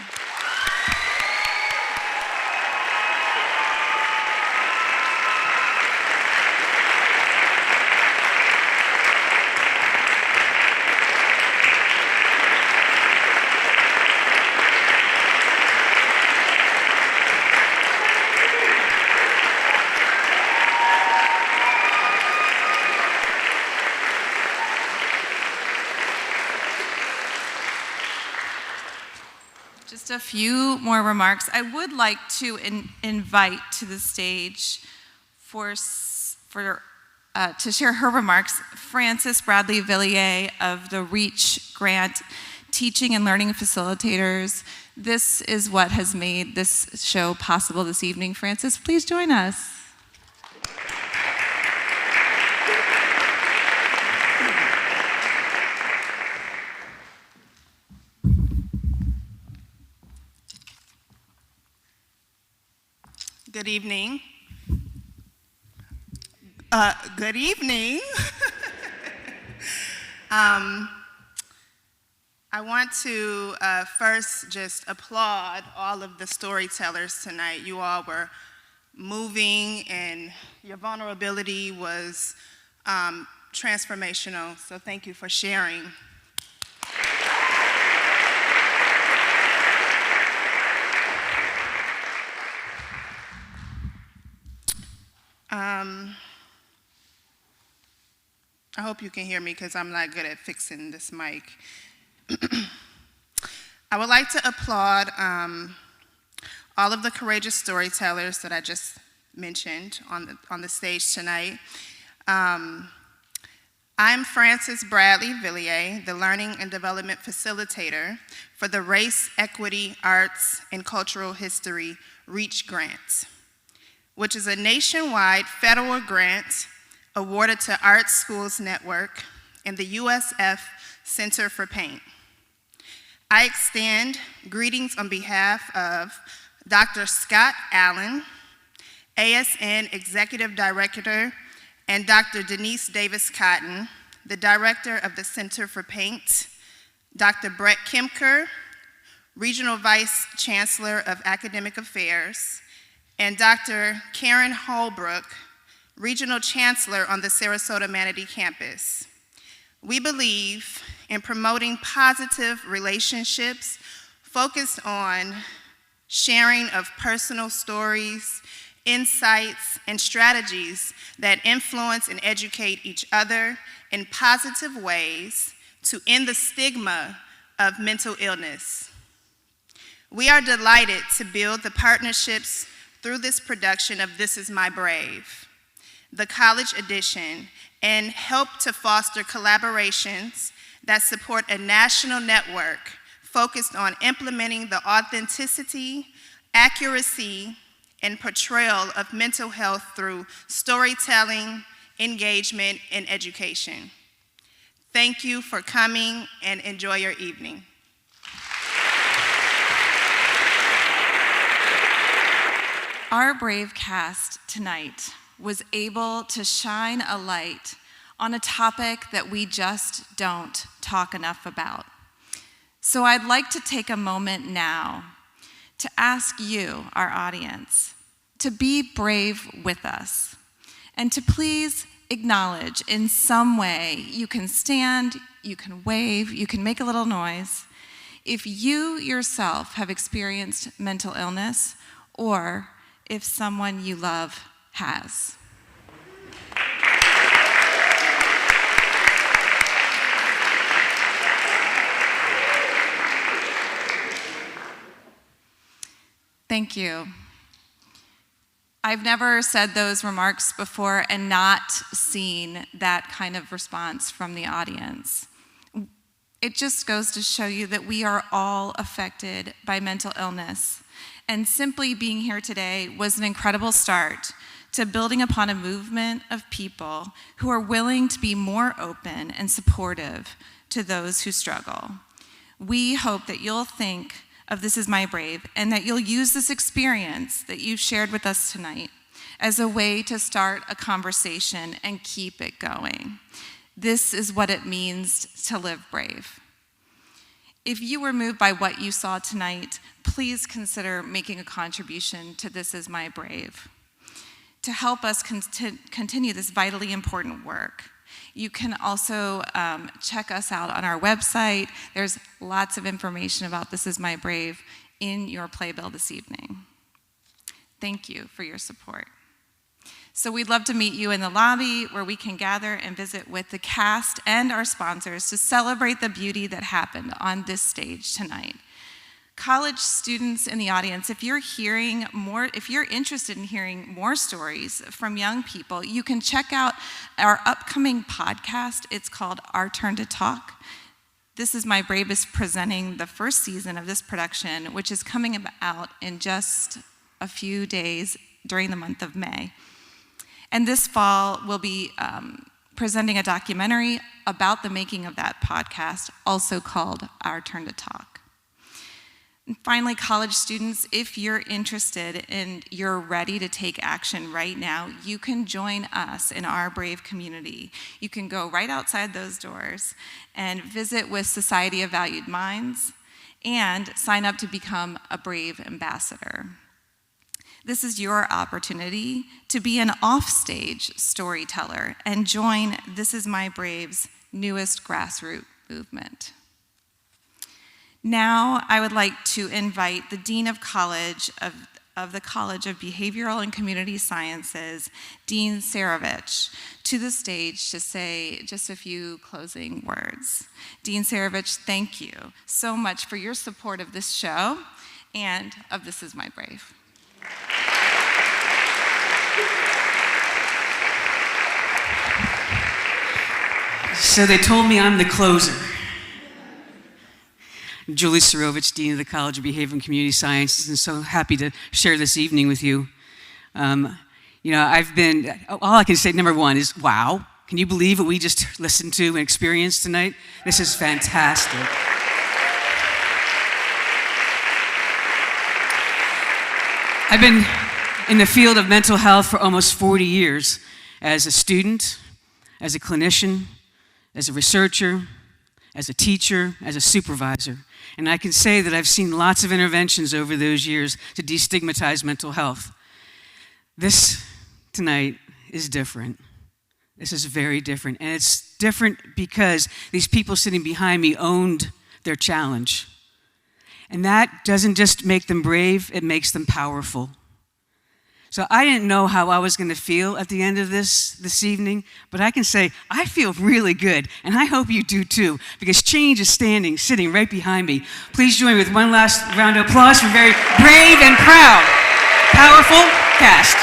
Just a few more remarks. I would like to invite to the stage to share her remarks Frances Bradley Villiers of the REACH Grant Teaching and Learning Facilitators. This is what has made this show possible this evening. Frances, please join us. Good evening. Good evening. I want to first just applaud all of the storytellers tonight. You all were moving and your vulnerability was transformational, so thank you for sharing. I hope you can hear me because I'm not good at fixing this mic. I would like to applaud all of the courageous storytellers that I just mentioned on the stage tonight. I'm Frances Bradley Villiers, the Learning and Development Facilitator for the Race, Equity, Arts, and Cultural History REACH Grant, which is a nationwide federal grant awarded to Art Schools Network and the USF Center for Paint. I extend greetings on behalf of Dr. Scott Allen, ASN Executive Director, and Dr. Denise Davis Cotton, the Director of the Center for Paint, Dr. Brett Kemker, Regional Vice Chancellor of Academic Affairs, and Dr. Karen Holbrook, Regional Chancellor on the Sarasota Manatee campus. We believe in promoting positive relationships focused on sharing of personal stories, insights, and strategies that influence and educate each other in positive ways to end the stigma of mental illness. We are delighted to build the partnerships through this production of This Is My Brave, the college edition, and help to foster collaborations that support a national network focused on implementing the authenticity, accuracy, and portrayal of mental health through storytelling, engagement, and education. Thank you for coming and enjoy your evening. Our brave cast tonight was able to shine a light on a topic that we just don't talk enough about. So I'd like to take a moment now to ask you, our audience, to be brave with us and to please acknowledge in some way. You can stand, you can wave, you can make a little noise. If you yourself have experienced mental illness or if someone you love has. Thank you. I've never said those remarks before and not seen that kind of response from the audience. It just goes to show you that we are all affected by mental illness. And simply being here today was an incredible start to building upon a movement of people who are willing to be more open and supportive to those who struggle. We hope that you'll think of This Is My Brave and that you'll use this experience that you've shared with us tonight as a way to start a conversation and keep it going. This is what it means to live brave. If you were moved by what you saw tonight, please consider making a contribution to This Is My Brave. To help us continue this vitally important work, you can also check us out on our website. There's lots of information about This Is My Brave in your playbill this evening. Thank you for your support. So we'd love to meet you in the lobby where we can gather and visit with the cast and our sponsors to celebrate the beauty that happened on this stage tonight. College students in the audience, if you're interested in hearing more stories from young people, you can check out our upcoming podcast. It's called Our Turn to Talk. This Is My Brave is presenting the first season of this production, which is coming out in just a few days during the month of May. And this fall, we'll be presenting a documentary about the making of that podcast, also called Our Turn to Talk. And finally, college students, if you're interested and you're ready to take action right now, you can join us in our Brave community. You can go right outside those doors and visit with Society of Valued Minds and sign up to become a Brave ambassador. This is your opportunity to be an offstage storyteller and join This Is My Brave's newest grassroots movement. Now, I would like to invite the Dean of College of the College of Behavioral and Community Sciences, Dean Sarovich, to the stage to say just a few closing words. Dean Sarovich, thank you so much for your support of this show and of This Is My Brave. So they told me I'm the closer. Julie Sarovich, Dean of the College of Behavior and Community Sciences, and so happy to share this evening with you. All I can say, number one, is wow. Can you believe what we just listened to and experienced tonight? This is fantastic. I've been in the field of mental health for almost 40 years as a student, as a clinician, as a researcher, as a teacher, as a supervisor. And I can say that I've seen lots of interventions over those years to destigmatize mental health. This tonight is different. This is very different. And it's different because these people sitting behind me owned their challenge. And that doesn't just make them brave, it makes them powerful. So I didn't know how I was going to feel at the end of this evening, but I can say I feel really good, and I hope you do too, because change is sitting right behind me. Please join me with one last round of applause for very brave and proud, powerful cast.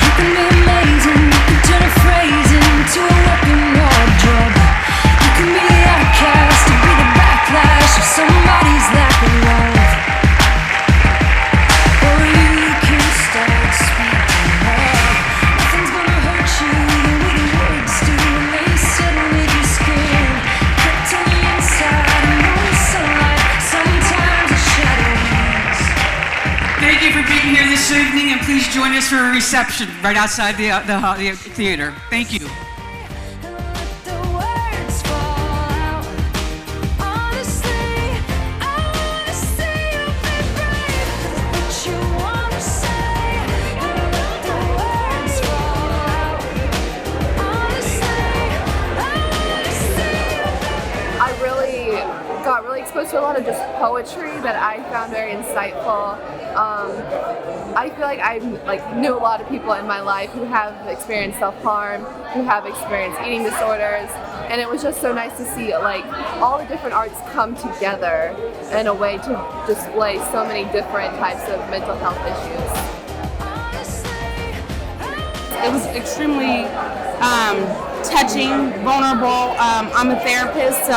You can be amazing, you can turn a phrase into a weapon or a drug. You can be the outcast, to be the backlash of somebody's lack of love. Or you can start speaking up. Nothing's gonna hurt you the way the words do when they settle with your skin. Kept on the inside and no sunlight, sometimes a shadows. Thank you for being here this evening, and please join us for a reception right outside the theater. Thank you. Got really exposed to a lot of just poetry that I found very insightful. I feel like I knew a lot of people in my life who have experienced self-harm, who have experienced eating disorders, and it was just so nice to see all the different arts come together in a way to display so many different types of mental health issues. It was extremely touching, vulnerable. I'm a therapist, so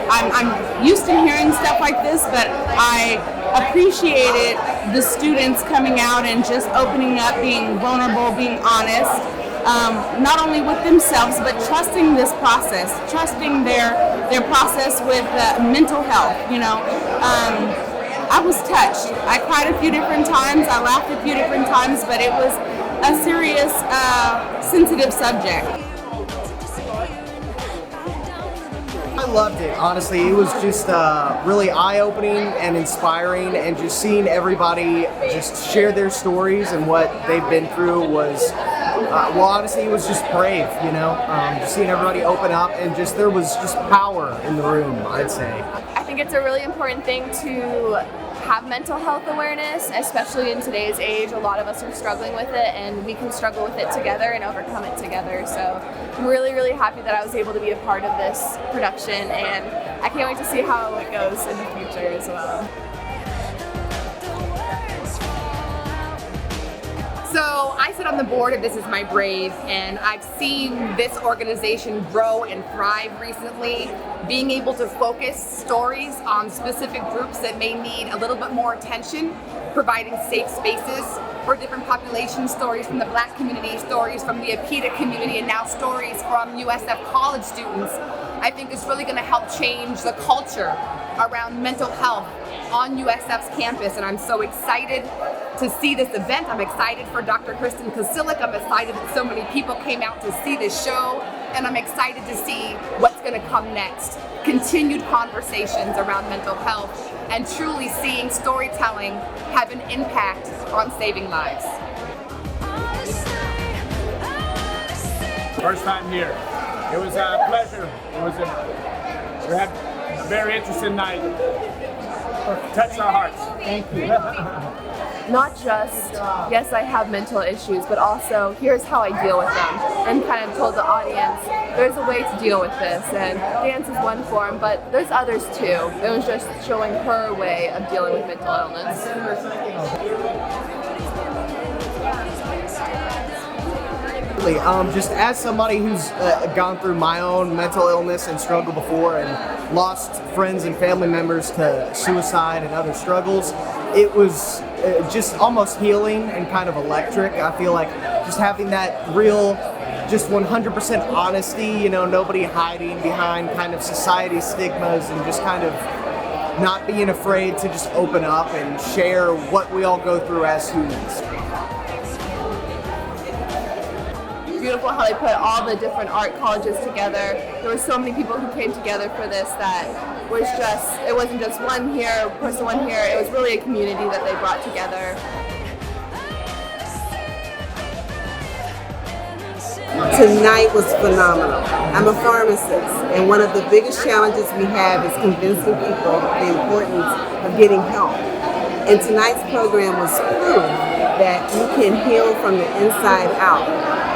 I'm used to hearing stuff like this, but I appreciated the students coming out and just opening up, being vulnerable, being honest. not only with themselves, but trusting this process, trusting their process with mental health. I was touched. I cried a few different times. I laughed a few different times, but it was a serious, sensitive subject. I loved it, honestly. It was just really eye-opening and inspiring, and just seeing everybody just share their stories and what they've been through was, well, honestly, it was just brave, just seeing everybody open up, and just there was just power in the room, I'd say. I think it's a really important thing to have mental health awareness, especially in today's age. A lot of us are struggling with it, and we can struggle with it together and overcome it together. So I'm really, really happy that I was able to be a part of this production, and I can't wait to see how it goes in the future as well. So I sit on the board of This Is My Brave, and I've seen this organization grow and thrive recently, being able to focus stories on specific groups that may need a little bit more attention, providing safe spaces for different populations, stories from the Black community, stories from the APITA community, and now stories from USF college students. I think it's really going to help change the culture around mental health on USF's campus, and I'm so excited to see this event. I'm excited for Dr. Kristen Kosilik. I'm excited that so many people came out to see this show, and I'm excited to see what's going to come next. Continued conversations around mental health, and truly seeing storytelling have an impact on saving lives. First time here. It was a pleasure. We had a very interesting night. Touched our hearts. Thank you. Not just, yes, I have mental issues, but also here's how I deal with them, and kind of told the audience there's a way to deal with this, and dance is one form, but there's others too. It was just showing her way of dealing with mental illness. Just as somebody who's gone through my own mental illness and struggle before, and lost friends and family members to suicide and other struggles, it was just almost healing and kind of electric. I feel like just having that real, just 100% honesty, nobody hiding behind kind of society stigmas, and just kind of not being afraid to just open up and share what we all go through as humans. Beautiful how they put all the different art colleges together. There were so many people who came together for this that was just, it wasn't just one here, one here, it was really a community that they brought together. Tonight was phenomenal. I'm a pharmacist, and one of the biggest challenges we have is convincing people the importance of getting help. And tonight's program was proof that you can heal from the inside out.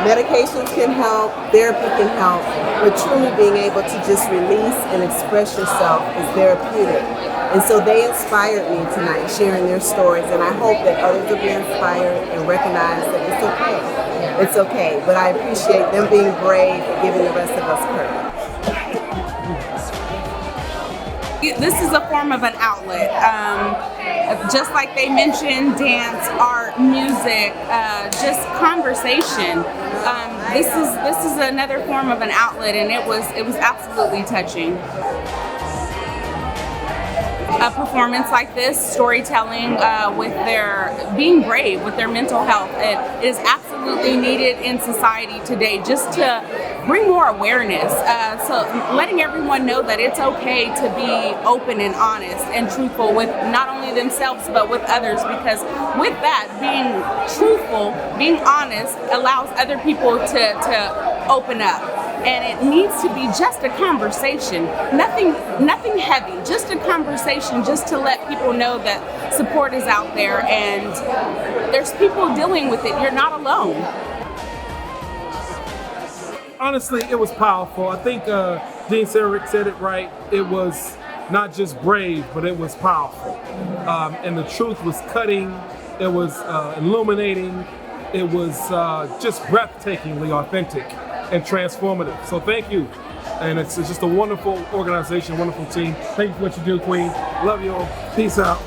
Medications can help, therapy can help, but truly being able to just release and express yourself is therapeutic. And so they inspired me tonight, sharing their stories, and I hope that others will be inspired and recognize that it's okay. It's okay, but I appreciate them being brave and giving the rest of us courage. This is a form of an outlet. Just like they mentioned, dance, art, music, just conversation. This is another form of an outlet, and it was absolutely touching. A performance like this, storytelling with their being brave with their mental health, it is absolutely needed in society today, just to bring more awareness. So letting everyone know that it's okay to be open and honest and truthful with not only themselves but with others, because with that, being truthful, being honest allows other people to open up. And it needs to be just a conversation, nothing heavy, just a conversation, just to let people know that support is out there and there's people dealing with it. You're not alone. Honestly, it was powerful. I think Dean Sarek said it right. It was not just brave, but it was powerful. And the truth was cutting. It was illuminating. It was just breathtakingly authentic and transformative. So thank you. And it's just a wonderful organization, wonderful team. Thank you for what you do, Queen. Love you all. Peace out.